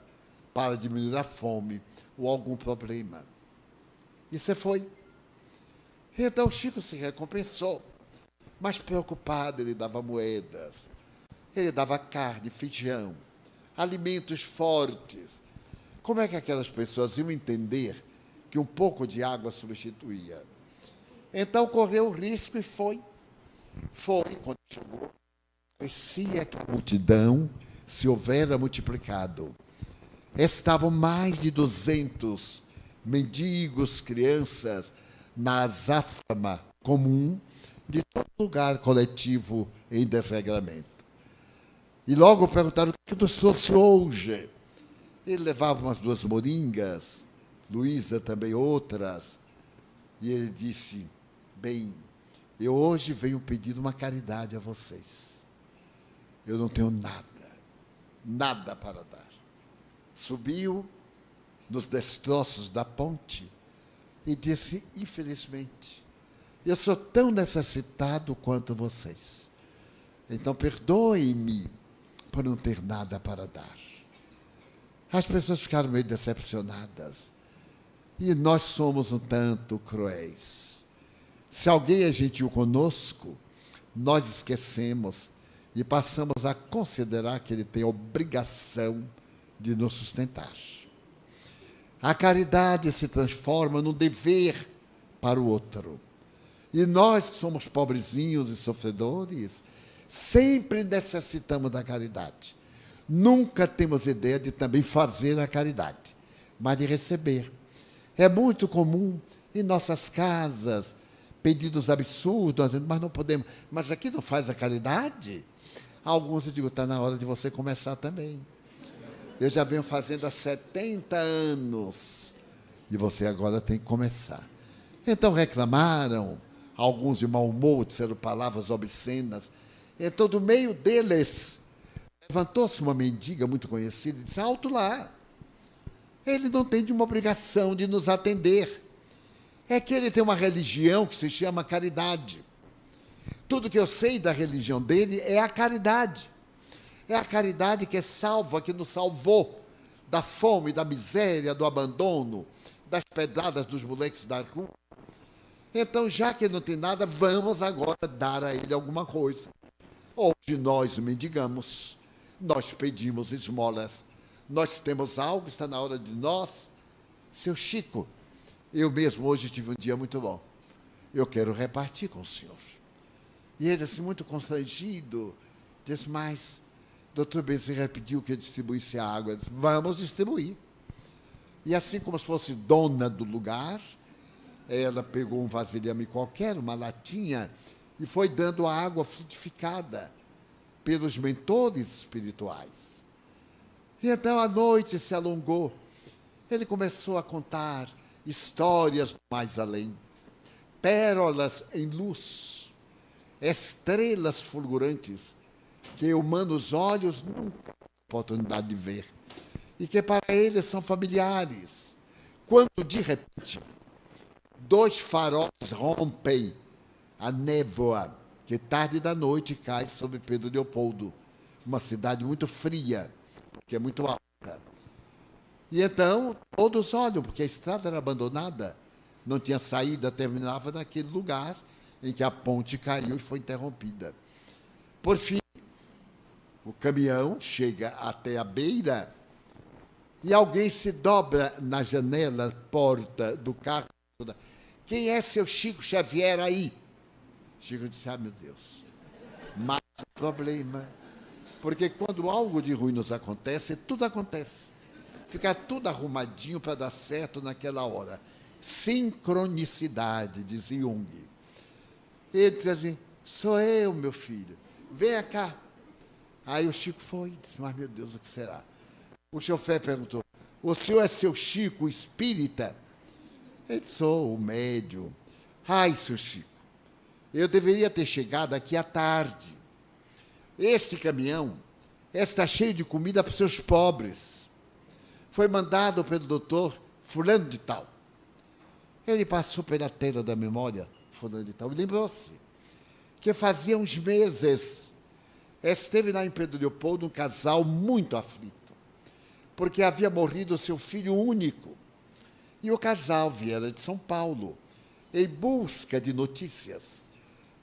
para diminuir a fome ou algum problema. E você foi. Então Chico se recompensou, mas preocupado, ele dava moedas, ele dava carne, feijão, alimentos fortes. Como é que aquelas pessoas iam entender que um pouco de água substituía? Então correu o risco e foi. Foi, quando chegou, parecia que a multidão se houvera multiplicado. Estavam mais de 200 mendigos, crianças, na azáfama comum de todo lugar coletivo em desregramento. E logo perguntaram, o que nos trouxe hoje? Ele levava umas 2 moringas, Luísa também outras, e ele disse, bem, eu hoje venho pedir uma caridade a vocês. Eu não tenho nada para dar. Subiu nos destroços da ponte e disse, infelizmente, eu sou tão necessitado quanto vocês. Então, perdoem-me por não ter nada para dar. As pessoas ficaram meio decepcionadas. E nós somos um tanto cruéis. Se alguém é gentil conosco, nós esquecemos e passamos a considerar que ele tem obrigação de nos sustentar. A caridade se transforma num dever para o outro. E nós, que somos pobrezinhos e sofredores, sempre necessitamos da caridade. Nunca temos ideia de também fazer a caridade, mas de receber. É muito comum em nossas casas, pedidos absurdos, mas não podemos. Mas aqui não faz a caridade? Alguns eu digo, está na hora de você começar também. Eu já venho fazendo há 70 anos. E você agora tem que começar. Então reclamaram, alguns de mau humor, disseram palavras obscenas. Então, do meio deles, levantou-se uma mendiga muito conhecida e disse, alto lá. Ele não tem nenhuma obrigação de nos atender. É que ele tem uma religião que se chama caridade. Tudo que eu sei da religião dele é a caridade. É a caridade que salva, que nos salvou da fome, da miséria, do abandono, das pedradas dos moleques da rua. Então, já que ele não tem nada, vamos agora dar a ele alguma coisa. Hoje nós mendigamos, nós pedimos esmolas, nós temos algo, está na hora de nós. Seu Chico, eu mesmo hoje tive um dia muito bom. Eu quero repartir com o senhor. E ele, assim, muito constrangido, disse, mas doutor Bezerra pediu que eu distribuísse a água. Eu disse, vamos distribuir. E assim como se fosse dona do lugar, ela pegou um vasilhame qualquer, uma latinha, e foi dando a água frutificada pelos mentores espirituais. E então a noite se alongou. Ele começou a contar histórias mais além, pérolas em luz, estrelas fulgurantes, que humanos olhos nunca têm oportunidade de ver, e que para eles são familiares. Quando, de repente, 2 faróis rompem a névoa que tarde da noite cai sobre Pedro Leopoldo, uma cidade muito fria, que é muito alta. E então todos olham, porque a estrada era abandonada, não tinha saída, terminava naquele lugar em que a ponte caiu e foi interrompida. Por fim, o caminhão chega até a beira e alguém se dobra na janela, porta do carro. Quem é seu Chico Xavier aí? Chico disse, meu Deus, mais um problema. Porque quando algo de ruim nos acontece, tudo acontece. Fica tudo arrumadinho para dar certo naquela hora. Sincronicidade, diz Jung. Ele diz assim, sou eu, meu filho, venha cá. Aí o Chico foi, disse, mas meu Deus, o que será? O chofer perguntou, o senhor é seu Chico espírita? Ele disse, sou o médium. Ai, seu Chico, eu deveria ter chegado aqui à tarde. Esse caminhão está cheio de comida para os seus pobres. Foi mandado pelo doutor fulano de tal. Ele passou pela tela da memória, fulano de tal, e lembrou-se que fazia uns meses esteve lá em Pedro Leopoldo um casal muito aflito, porque havia morrido o seu filho único. E o casal viera de São Paulo, em busca de notícias.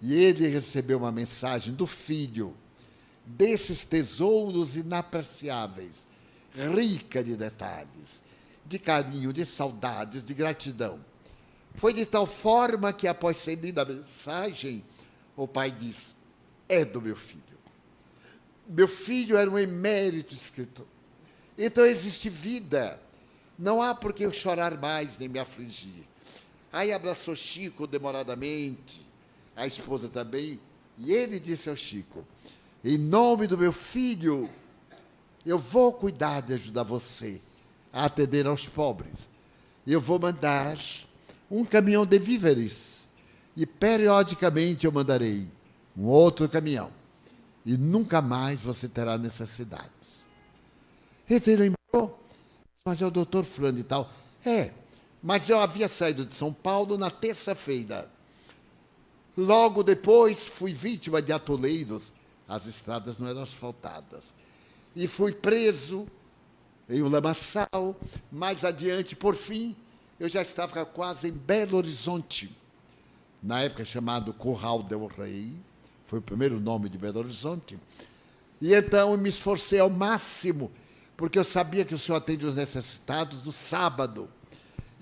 E ele recebeu uma mensagem do filho, desses tesouros inapreciáveis, rica de detalhes, de carinho, de saudades, de gratidão. Foi de tal forma que, após ser lida a mensagem, o pai diz: é do meu filho. Meu filho era um emérito escritor. Então existe vida. Não há por que eu chorar mais nem me afligir. Aí abraçou Chico demoradamente, a esposa também, e ele disse ao Chico: em nome do meu filho, eu vou cuidar de ajudar você a atender aos pobres. Eu vou mandar um caminhão de víveres e periodicamente eu mandarei um outro caminhão. E nunca mais você terá necessidades. Ele lembrou, mas é o doutor fulano e tal. Mas eu havia saído de São Paulo na terça-feira. Logo depois, fui vítima de atoleiros. As estradas não eram asfaltadas. E fui preso em um lamaçal. Mais adiante, por fim, eu já estava quase em Belo Horizonte. Na época chamado Curral del Rei. Foi o primeiro nome de Belo Horizonte. E então eu me esforcei ao máximo, porque eu sabia que o senhor atende os necessitados no sábado.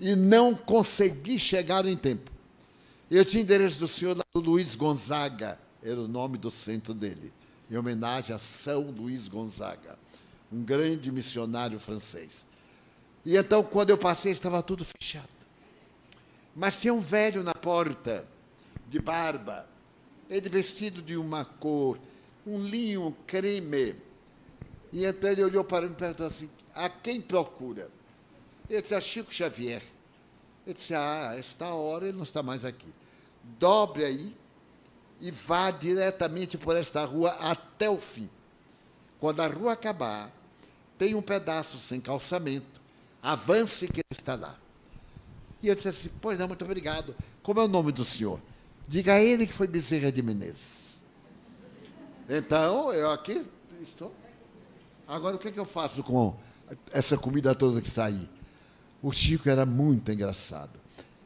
E não consegui chegar em tempo. Eu tinha endereço do senhor lá do Luiz Gonzaga, era o nome do centro dele, em homenagem a São Luís Gonzaga, um grande missionário francês. E então, quando eu passei, estava tudo fechado. Mas tinha um velho na porta, de barba, ele vestido de uma cor, um linho creme. E então ele olhou para mim e perguntou assim: a quem procura? Eu disse: a Chico Xavier. Ele disse: esta hora ele não está mais aqui. Dobre aí e vá diretamente por esta rua até o fim. Quando a rua acabar, tem um pedaço sem calçamento, avance que ele está lá. E eu disse assim: pois não, muito obrigado. Como é o nome do senhor? Diga a ele que foi Bezerra de Menezes. Então, eu aqui estou. Agora, o que eu faço com essa comida toda que saí? O Chico era muito engraçado.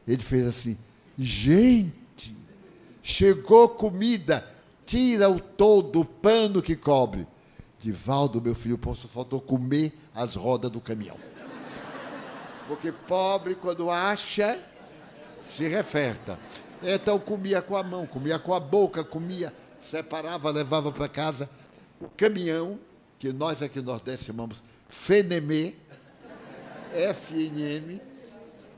Ele fez assim: gente, chegou comida, tira o todo, o pano que cobre. Divaldo, meu filho, só faltou comer as rodas do caminhão. Porque pobre, quando acha, se referta. Então comia com a mão, comia com a boca, comia, separava, levava para casa. O caminhão, que nós aqui no Nordeste chamamos FNM, FNM,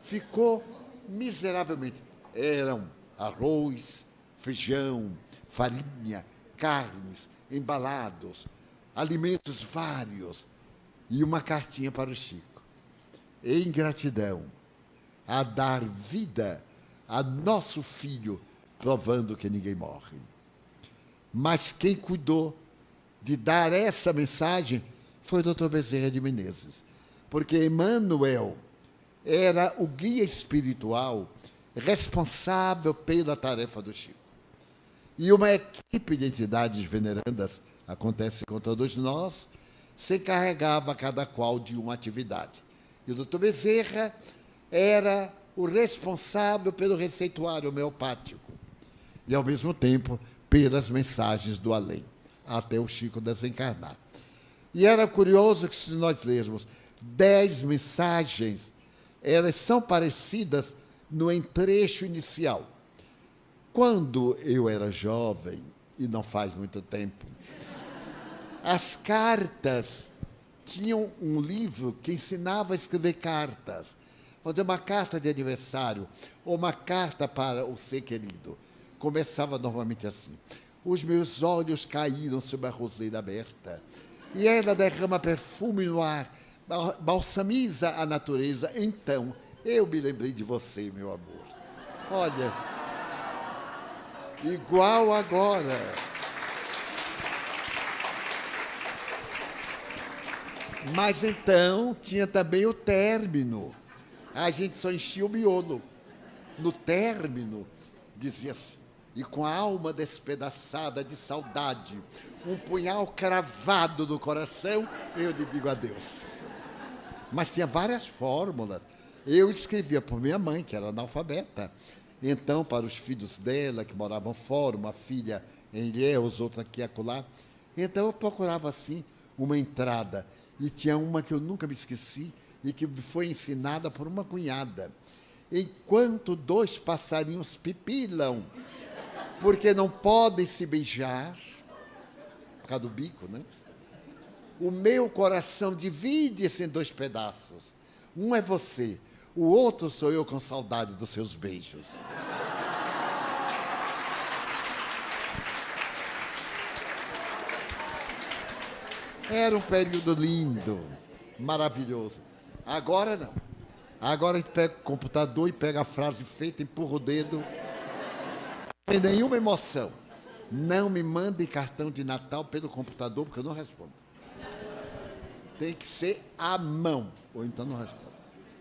ficou miseravelmente. Eram arroz, feijão, farinha, carnes, embalados, alimentos vários, e uma cartinha para o Chico. Em gratidão a dar vida a nosso filho, provando que ninguém morre. Mas quem cuidou de dar essa mensagem foi o doutor Bezerra de Menezes, porque Emmanuel era o guia espiritual responsável pela tarefa do Chico. E uma equipe de entidades venerandas, acontece com todos nós, se encarregava cada qual de uma atividade. E o doutor Bezerra era o responsável pelo receituário homeopático e, ao mesmo tempo, pelas mensagens do além, até o Chico desencarnar. E era curioso que, se nós lermos 10 mensagens, elas são parecidas no entrecho inicial. Quando eu era jovem, e não faz muito tempo, as cartas tinham um livro que ensinava a escrever cartas. Fazer uma carta de aniversário ou uma carta para o ser querido. Começava normalmente assim: os meus olhos caíram sobre a roseira aberta e ela derrama perfume no ar, balsamiza a natureza. Então, eu me lembrei de você, meu amor. Olha, igual agora. Mas então tinha também o término. A gente só enchia o miolo. No término, dizia assim, e com a alma despedaçada de saudade, um punhal cravado no coração, eu lhe digo adeus. Mas tinha várias fórmulas. Eu escrevia por minha mãe, que era analfabeta. Então, para os filhos dela, que moravam fora, uma filha em Ilhéus, outra aqui e acolá. Então, eu procurava, assim, uma entrada. E tinha uma que eu nunca me esqueci e que foi ensinada por uma cunhada. Enquanto dois passarinhos pipilam, porque não podem se beijar, por causa do bico, né? O meu coração divide-se em dois pedaços. Um é você, o outro sou eu com saudade dos seus beijos. Era um período lindo, maravilhoso. Agora não. Agora a gente pega o computador e pega a frase feita, empurra o dedo. Não tem nenhuma emoção. Não me mandem cartão de Natal pelo computador, porque eu não respondo. Tem que ser à mão, ou então não respondo.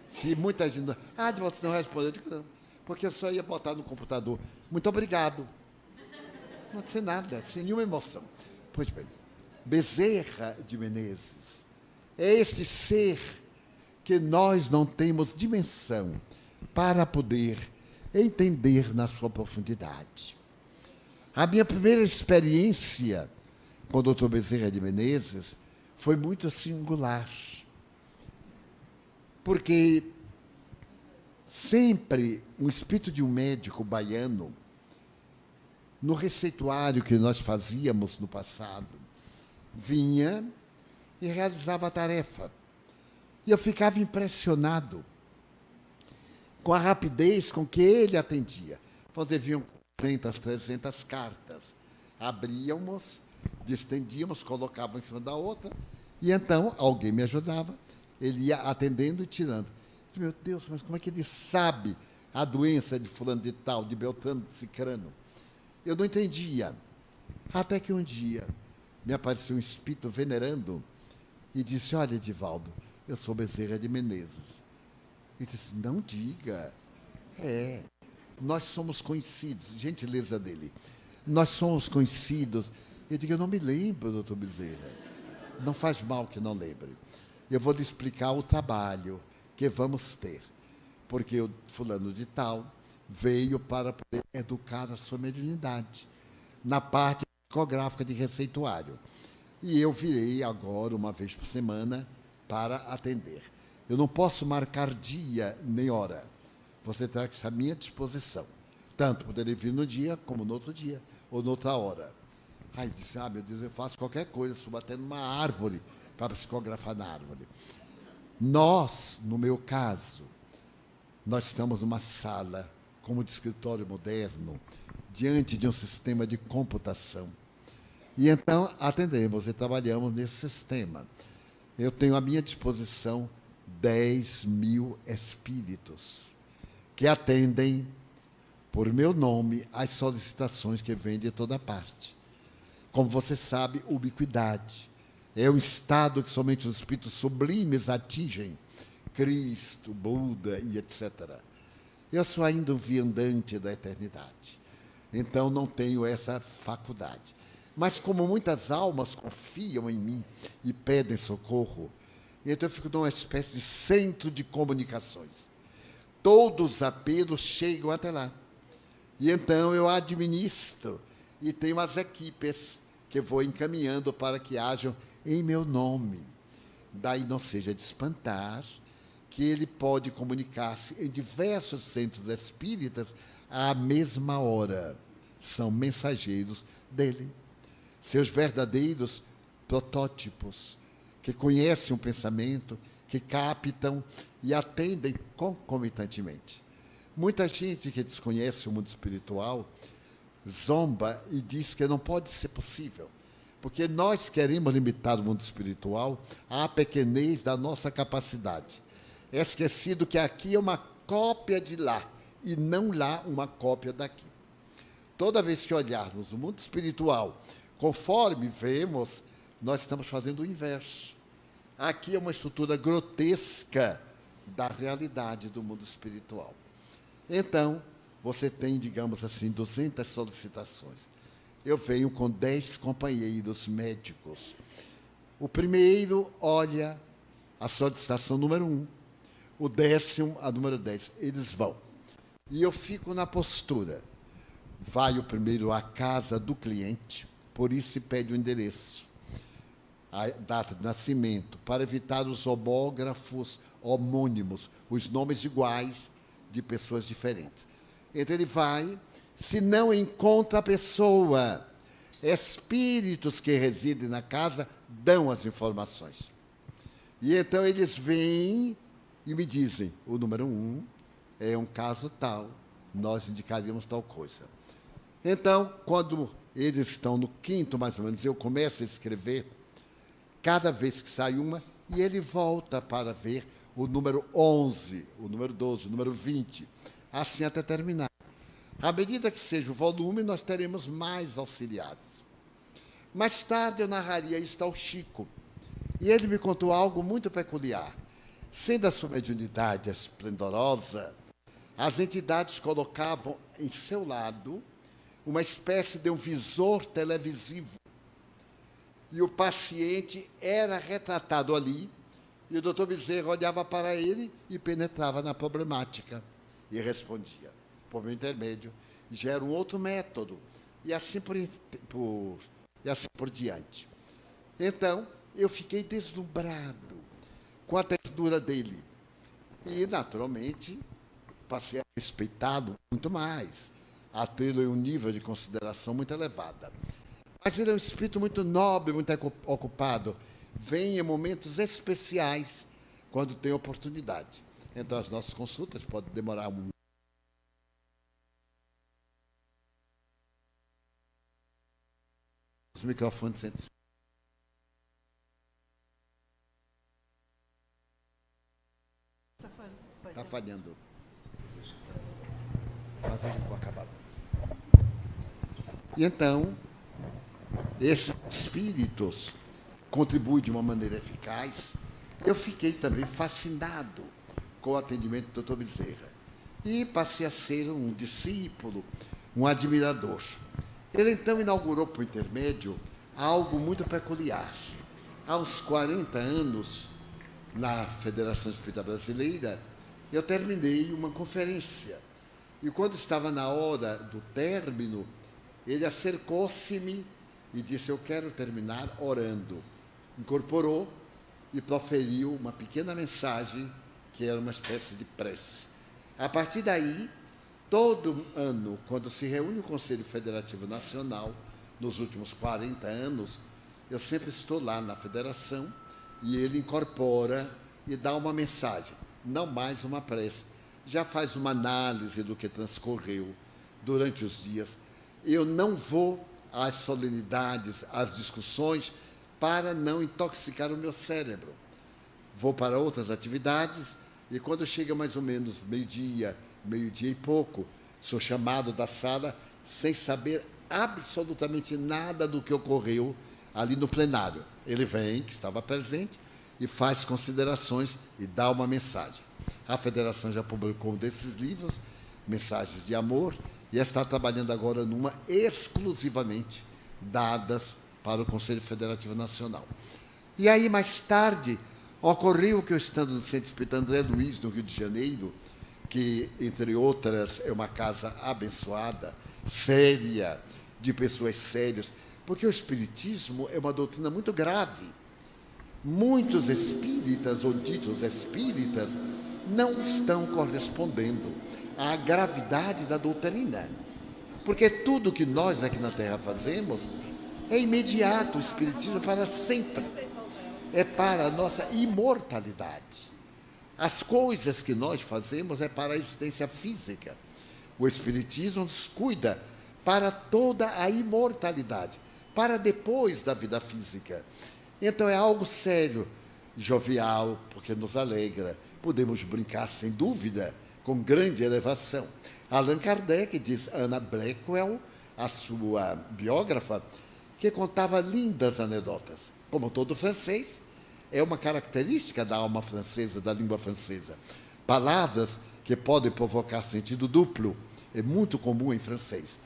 Se muita gente... você não respondeu, eu digo não, porque eu só ia botar no computador. Muito obrigado. Não sei nada, sem nenhuma emoção. Pois bem, Bezerra de Menezes é esse ser que nós não temos dimensão para poder entender na sua profundidade. A minha primeira experiência com o Dr. Bezerra de Menezes foi muito singular, porque sempre um espírito de um médico baiano, no receituário que nós fazíamos no passado, vinha e realizava a tarefa. E eu ficava impressionado com a rapidez com que ele atendia. Quando vinham 200, 300 cartas, abríamos, distendíamos, colocávamos em cima da outra, e então alguém me ajudava, ele ia atendendo e tirando. Meu Deus, mas como é que ele sabe a doença de fulano de tal, de Beltrano, de Cicrano? Eu não entendia. Até que um dia me apareceu um espírito venerando e disse, olha, Edivaldo, eu sou Bezerra de Menezes. Ele disse, não diga. Nós somos conhecidos, gentileza dele. Nós somos conhecidos. Eu digo, eu não me lembro, doutor Bezerra. Não faz mal que não lembre. Eu vou lhe explicar o trabalho que vamos ter. Porque o fulano de tal veio para poder educar a sua mediunidade na parte psicográfica de receituário. E eu virei agora, uma vez por semana, para atender. Eu não posso marcar dia nem hora. Você terá que estar à minha disposição. Tanto poder vir no dia, como no outro dia, ou noutra hora. Aí disse, meu Deus, eu faço qualquer coisa, subo até numa árvore para psicografar na árvore. Nós, no meu caso, nós estamos numa sala, como de escritório moderno, diante de um sistema de computação. E então atendemos e trabalhamos nesse sistema. Eu tenho à minha disposição 10.000 espíritos que atendem por meu nome as solicitações que vêm de toda parte. Como você sabe, ubiquidade é um estado que somente os espíritos sublimes atingem, Cristo, Buda e etc. Eu sou ainda um viandante da eternidade, então não tenho essa faculdade. Mas como muitas almas confiam em mim e pedem socorro, então eu fico numa espécie de centro de comunicações. Todos os apelos chegam até lá. E então eu administro e tenho as equipes que vou encaminhando para que hajam em meu nome. Daí não seja de espantar que ele pode comunicar-se em diversos centros espíritas à mesma hora. São mensageiros dele. Seus verdadeiros protótipos, que conhecem o pensamento, que captam e atendem concomitantemente. Muita gente que desconhece o mundo espiritual zomba e diz que não pode ser possível, porque nós queremos limitar o mundo espiritual à pequenez da nossa capacidade. É esquecido que aqui é uma cópia de lá, e não lá uma cópia daqui. Toda vez que olharmos o mundo espiritual, conforme vemos, nós estamos fazendo o inverso. aqui é uma estrutura grotesca da realidade do mundo espiritual. Então, você tem, digamos assim, 200 solicitações. Eu venho com 10 companheiros médicos. O primeiro olha a solicitação número 1, o 10º, a número 10. Eles vão. E eu fico na postura. Vai o primeiro à casa do cliente, por isso se pede o endereço, a data de nascimento, para evitar os homógrafos homônimos, os nomes iguais de pessoas diferentes. Então ele vai, se não encontra a pessoa, espíritos que residem na casa dão as informações. E então eles vêm e me dizem, o número 1 é um caso tal, nós indicaríamos tal coisa. Então, quando eles estão no 5º, mais ou menos, eu começo a escrever, cada vez que sai uma, e ele volta para ver o número 11, o número 12, o número 20, assim até terminar. À medida que seja o volume, nós teremos mais auxiliares. Mais tarde eu narraria isso ao Chico, e ele me contou algo muito peculiar. Sendo a sua mediunidade esplendorosa, as entidades colocavam em seu lado uma espécie de um visor televisivo. E o paciente era retratado ali, e o doutor Bezerra olhava para ele e penetrava na problemática e respondia, por meu intermédio. Já era um outro método, e assim por diante. Então, eu fiquei deslumbrado com a ternura dele. E, naturalmente, passei a respeitá-lo muito mais, a tê-lo em um nível de consideração muito elevada. Mas ele é um espírito muito nobre, muito ocupado. Vem em momentos especiais, quando tem oportunidade. Então, as nossas consultas podem demorar os microfones. Está falhando. Mas eu vou acabar. E então, esses espíritos contribuem de uma maneira eficaz. Eu fiquei também fascinado com o atendimento do Dr. Bezerra. E passei a ser um discípulo, um admirador. Ele, então, inaugurou, por intermédio, algo muito peculiar. Há uns 40 anos, na Federação Espírita Brasileira, eu terminei uma conferência. E, quando estava na hora do término, ele acercou-se-me e disse, eu quero terminar orando. Incorporou e proferiu uma pequena mensagem, que era uma espécie de prece. A partir daí, todo ano, quando se reúne o Conselho Federativo Nacional, nos últimos 40 anos, eu sempre estou lá na federação e ele incorpora e dá uma mensagem, não mais uma prece. Já faz uma análise do que transcorreu durante os dias. Eu não vou às solenidades, às discussões, para não intoxicar o meu cérebro. Vou para outras atividades e, quando chega mais ou menos meio-dia e pouco, sou chamado da sala sem saber absolutamente nada do que ocorreu ali no plenário. Ele vem, que estava presente, e faz considerações e dá uma mensagem. A Federação já publicou um desses livros, Mensagens de Amor, e está trabalhando agora numa exclusivamente dadas para o Conselho Federativo Nacional. E aí, mais tarde, ocorreu que eu, estando no Centro Espírita André Luiz, no Rio de Janeiro, que, entre outras, é uma casa abençoada, séria, de pessoas sérias, porque o Espiritismo é uma doutrina muito grave. Muitos espíritas, ou ditos espíritas, não estão correspondendo à gravidade da doutrina. Porque tudo que nós aqui na Terra fazemos é imediato, o Espiritismo é para sempre. É para a nossa imortalidade. As coisas que nós fazemos é para a existência física. O Espiritismo nos cuida para toda a imortalidade, para depois da vida física. Então é algo sério, jovial, porque nos alegra. Podemos brincar, sem dúvida, com grande elevação. Allan Kardec diz, Anna Blackwell, a sua biógrafa, que contava lindas anedotas. Como todo francês, É uma característica da alma francesa, da língua francesa. Palavras que podem provocar sentido duplo, é muito comum em francês.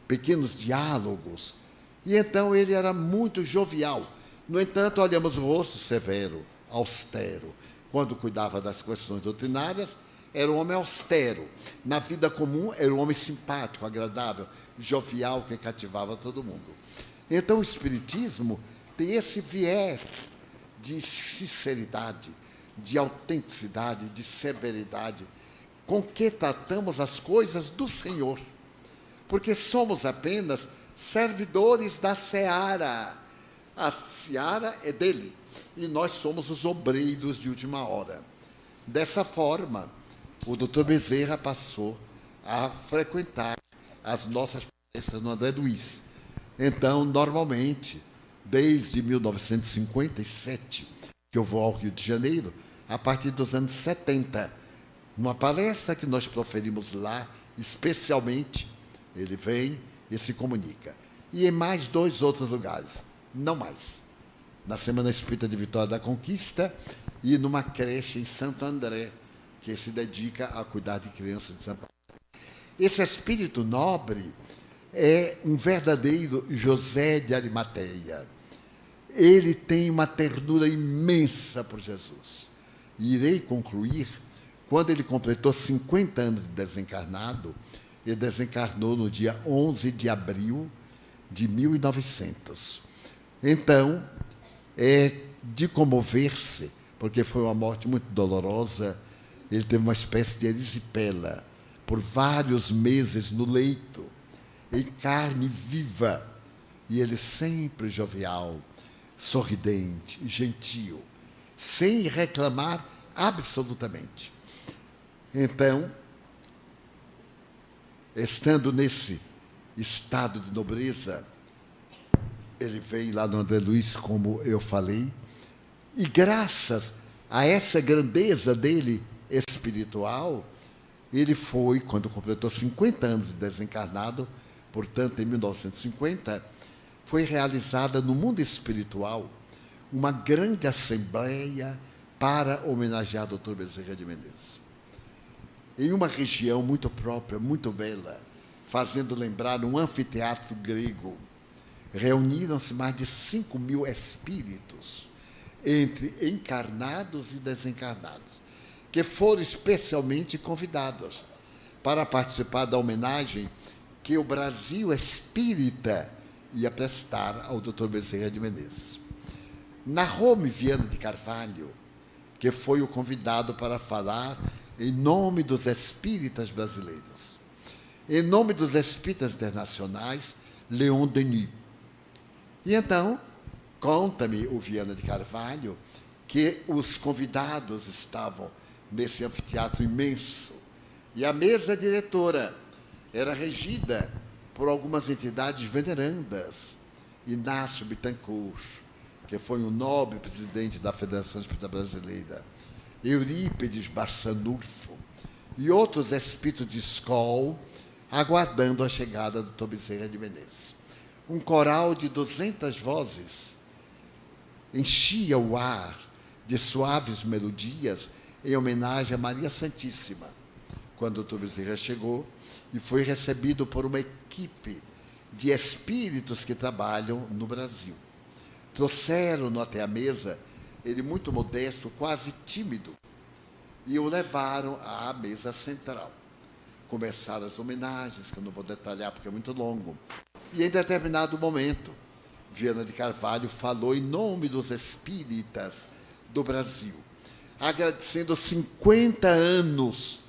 Pequenos diálogos. E então ele era muito jovial. No entanto, olhamos o rosto severo, austero. Quando cuidava das questões doutrinárias, era um homem austero. Na vida comum, era um homem simpático, agradável, jovial, que cativava todo mundo. Então, o Espiritismo tem esse viés de sinceridade, de autenticidade, de severidade, com que tratamos as coisas do Senhor. Porque somos apenas servidores da seara. A seara é dele, e nós somos os obreiros de última hora. Dessa forma, o Dr. Bezerra passou a frequentar as nossas palestras no André Luiz. Então, normalmente, desde 1957, que eu vou ao Rio de Janeiro, a partir dos anos 70, numa palestra que nós proferimos lá, especialmente, ele vem e se comunica. E em mais 2 outros lugares, não mais. Na Semana Espírita de Vitória da Conquista e numa creche em Santo André, que se dedica a cuidar de crianças desamparadas. Esse espírito nobre é um verdadeiro José de Arimateia. Ele tem uma ternura imensa por Jesus. E irei concluir, quando ele completou 50 anos de desencarnado, ele desencarnou no dia 11 de abril de 1900. Então, é de comover-se, porque foi uma morte muito dolorosa. Ele teve uma espécie de erisipela por vários meses no leito, em carne viva, e ele sempre jovial, sorridente, gentil, sem reclamar absolutamente. Então, estando nesse estado de nobreza, ele vem lá no André Luiz, como eu falei, e graças a essa grandeza dele espiritual, ele foi, quando completou 50 anos de desencarnado, portanto, em 1950, foi realizada no mundo espiritual uma grande assembleia para homenagear o Dr. Bezerra de Menezes. Em uma região muito própria, muito bela, fazendo lembrar um anfiteatro grego, reuniram-se mais de 5.000 espíritos, entre encarnados e desencarnados, que foram especialmente convidados para participar da homenagem que o Brasil espírita ia prestar ao Dr. Bezerra de Menezes. Narrou-me Viana de Carvalho, que foi o convidado para falar em nome dos espíritas brasileiros. Em nome dos espíritas internacionais, Leon Denis. E então, conta-me o Viana de Carvalho que os convidados estavam nesse anfiteatro imenso, e a mesa diretora era regida por algumas entidades venerandas. Inácio Bittencourt, que foi um nobre presidente da Federação Espírita Brasileira, Eurípides Barçanufo e outros espíritos de escola, aguardando a chegada do Dr. Bezerra de Menezes. Um coral de 200 vozes enchia o ar de suaves melodias em homenagem a Maria Santíssima, quando o Dr. Bezerra chegou e foi recebido por uma equipe de espíritos que trabalham no Brasil. Trouxeram-no até a mesa, ele muito modesto, quase tímido, e o levaram à mesa central. Começaram as homenagens, que eu não vou detalhar porque é muito longo. E em determinado momento, Viana de Carvalho falou em nome dos espíritas do Brasil, agradecendo 50 anos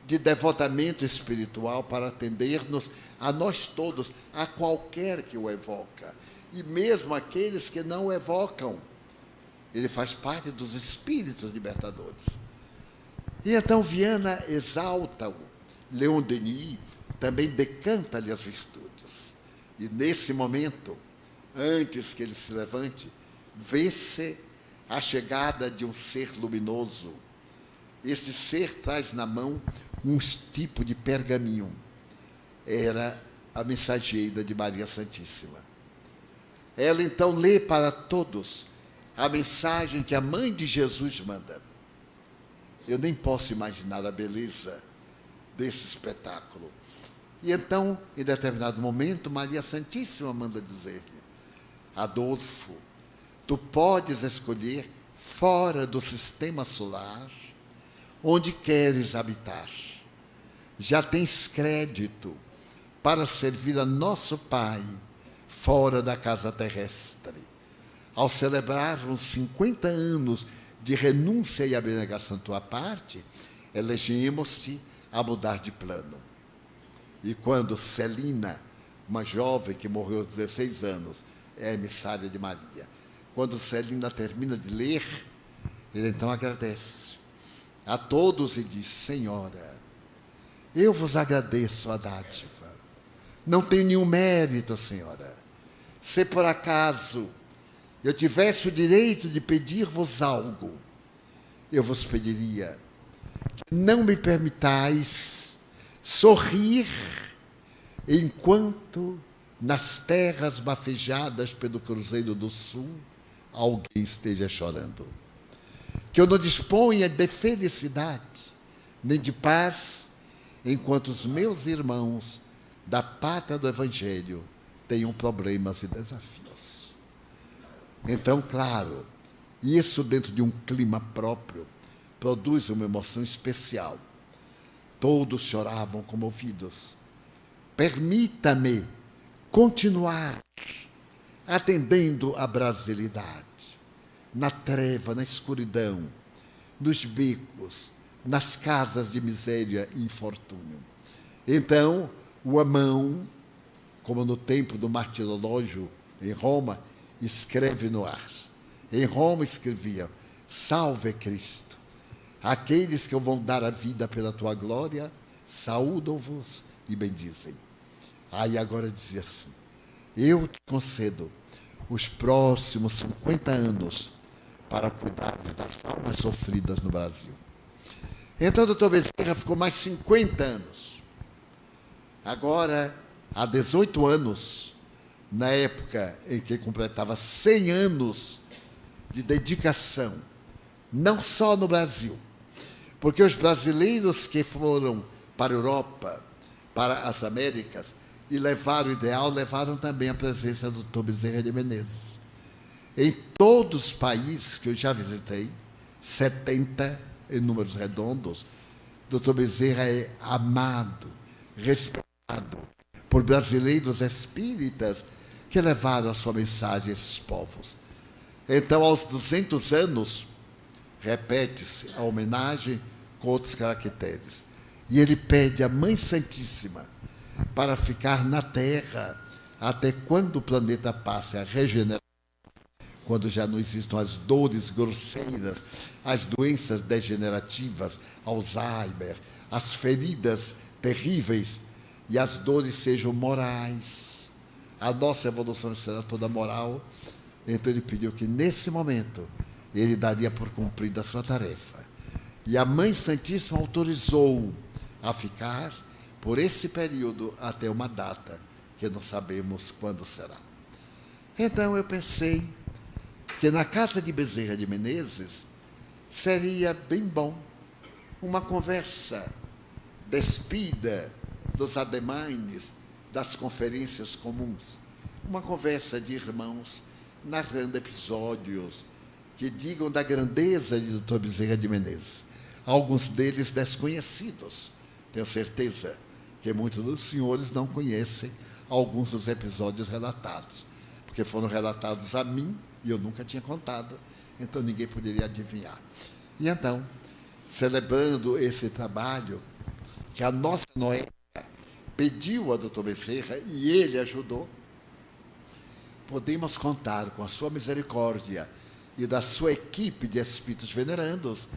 de devotamento espiritual para atender-nos a nós todos, a qualquer que o evoca, e mesmo aqueles que não o evocam. Ele faz parte dos espíritos libertadores. E então Viana exalta-o. Leon Denis também decanta-lhe as virtudes. E nesse momento, antes que ele se levante, vê-se a chegada de um ser luminoso. Esse ser traz na mão um tipo de pergaminho. Era a mensageira de Maria Santíssima. Ela então lê para todos a mensagem que a mãe de Jesus manda. Eu nem posso imaginar a beleza desse espetáculo. E então, em determinado momento, Maria Santíssima manda dizer-lhe: Adolfo, tu podes escolher fora do sistema solar onde queres habitar. Já tens crédito para servir a nosso Pai fora da casa terrestre. Ao celebrarmos 50 anos de renúncia e abnegação tua parte, elegemos-te a mudar de plano. E quando Celina, uma jovem que morreu aos 16 anos, é emissária de Maria, quando Celina termina de ler, ele então agradece a todos e diz: Senhora, eu vos agradeço a dádiva. Não tenho nenhum mérito, Senhora. Se por acaso eu tivesse o direito de pedir-vos algo, eu vos pediria que não me permitais sorrir enquanto nas terras bafejadas pelo Cruzeiro do Sul alguém esteja chorando. Que eu não disponha de felicidade nem de paz enquanto os meus irmãos da pátria do Evangelho tenham problemas e desafios. Então, claro, isso dentro de um clima próprio produz uma emoção especial. Todos choravam comovidos. Permita-me continuar atendendo à brasilidade, na treva, na escuridão, nos becos, nas casas de miséria e infortúnio. Então, o Amão, como no tempo do martirológio em Roma, escreve no ar. Em Roma escrevia: Salve Cristo, aqueles que vão dar a vida pela tua glória, saúdam-vos e bendizem. Aí agora dizia assim: eu te concedo os próximos 50 anos para cuidar das almas sofridas no Brasil. Então o Dr. Bezerra ficou mais 50 anos. Agora, há 18 anos, na época em que completava 100 anos de dedicação, não só no Brasil, porque os brasileiros que foram para a Europa, para as Américas, e levaram o ideal, levaram também a presença do Dr. Bezerra de Menezes. Em todos os países que eu já visitei, 70 em números redondos, Dr. Bezerra é amado, respeitado por brasileiros espíritas que levaram a sua mensagem a esses povos. Então, aos 200 anos, repete-se a homenagem com outros caracteres. E ele pede à Mãe Santíssima para ficar na Terra até quando o planeta passe a regenerar, quando já não existam as dores grosseiras, as doenças degenerativas, Alzheimer, as feridas terríveis, e as dores sejam morais. A nossa evolução será toda moral. Então ele pediu que, nesse momento, ele daria por cumprida a sua tarefa. E a Mãe Santíssima autorizou a ficar por esse período até uma data que não sabemos quando será. Então eu pensei que na casa de Bezerra de Menezes seria bem bom uma conversa despida dos ademanes, das conferências comuns, uma conversa de irmãos narrando episódios que digam da grandeza de Dr. Bezerra de Menezes, alguns deles desconhecidos. Tenho certeza que muitos dos senhores não conhecem alguns dos episódios relatados, porque foram relatados a mim e eu nunca tinha contado, então ninguém poderia adivinhar. E então, celebrando esse trabalho que a nossa Noé pediu a Dr. Bezerra e ele ajudou, podemos contar com a sua misericórdia e da sua equipe de espíritos venerandos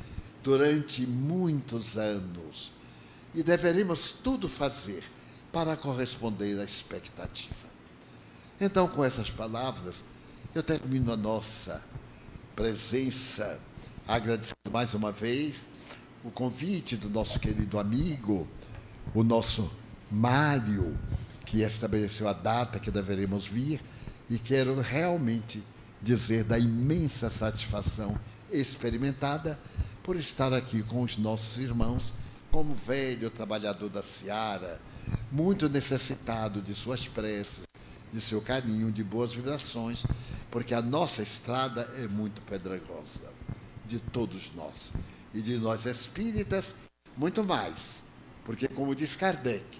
durante muitos anos. E deveremos tudo fazer para corresponder à expectativa. Então, com essas palavras, eu termino a nossa presença, agradecendo mais uma vez o convite do nosso querido amigo, o nosso Mário, que estabeleceu a data que deveremos vir, e quero realmente dizer da imensa satisfação experimentada por estar aqui com os nossos irmãos, como velho trabalhador da seara, muito necessitado de suas preces, de seu carinho, de boas vibrações, porque a nossa estrada é muito pedregosa, de todos nós. E de nós espíritas, muito mais. Porque, como diz Kardec,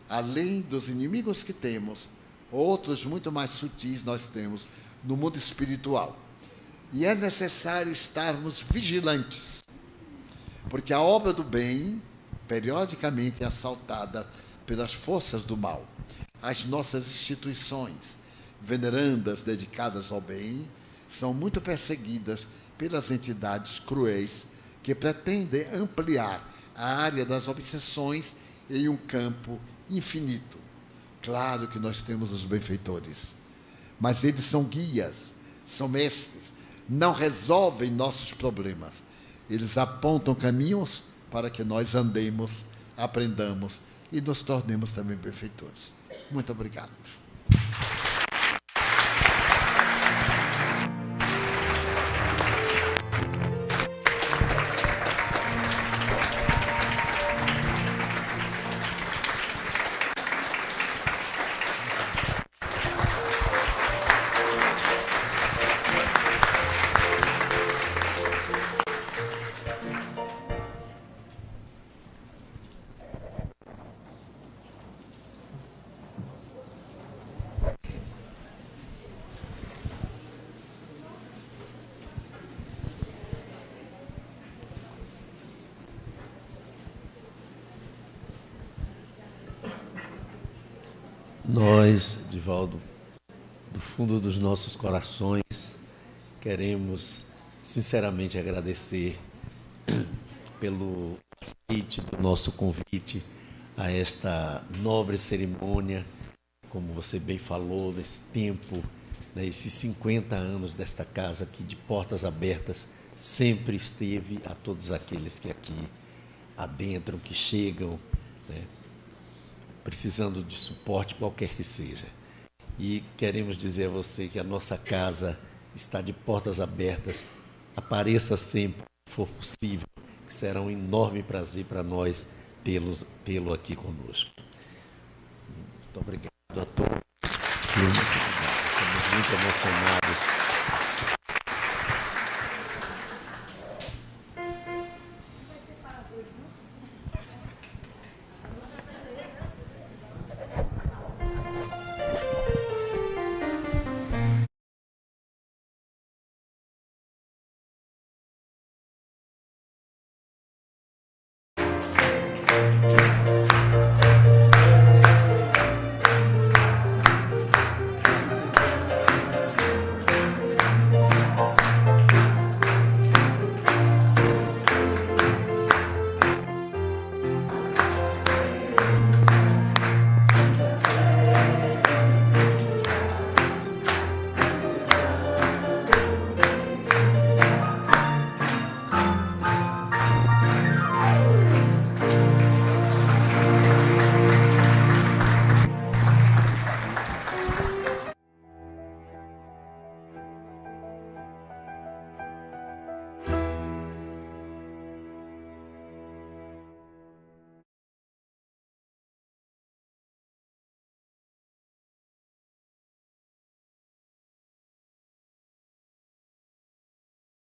além dos inimigos que temos, outros muito mais sutis nós temos no mundo espiritual. E é necessário estarmos vigilantes, porque a obra do bem, periodicamente, é assaltada pelas forças do mal. As nossas instituições venerandas, dedicadas ao bem, são muito perseguidas pelas entidades cruéis que pretendem ampliar a área das obsessões em um campo infinito. Claro que nós temos os benfeitores, mas eles são guias, são mestres, não resolvem nossos problemas. Eles apontam caminhos para que nós andemos, aprendamos e nos tornemos também benfeitores. Muito obrigado. Nós, Divaldo, do fundo dos nossos corações, queremos sinceramente agradecer pelo aceite do nosso convite a esta nobre cerimônia, como você bem falou, desse tempo, né, esses 50 anos desta casa que de portas abertas sempre esteve a todos aqueles que aqui adentram, que chegam, né, precisando de suporte qualquer que seja. E queremos dizer a você que a nossa casa está de portas abertas. Apareça sempre que for possível, que será um enorme prazer para nós tê-lo aqui conosco. Muito obrigado a todos. Estamos muito emocionados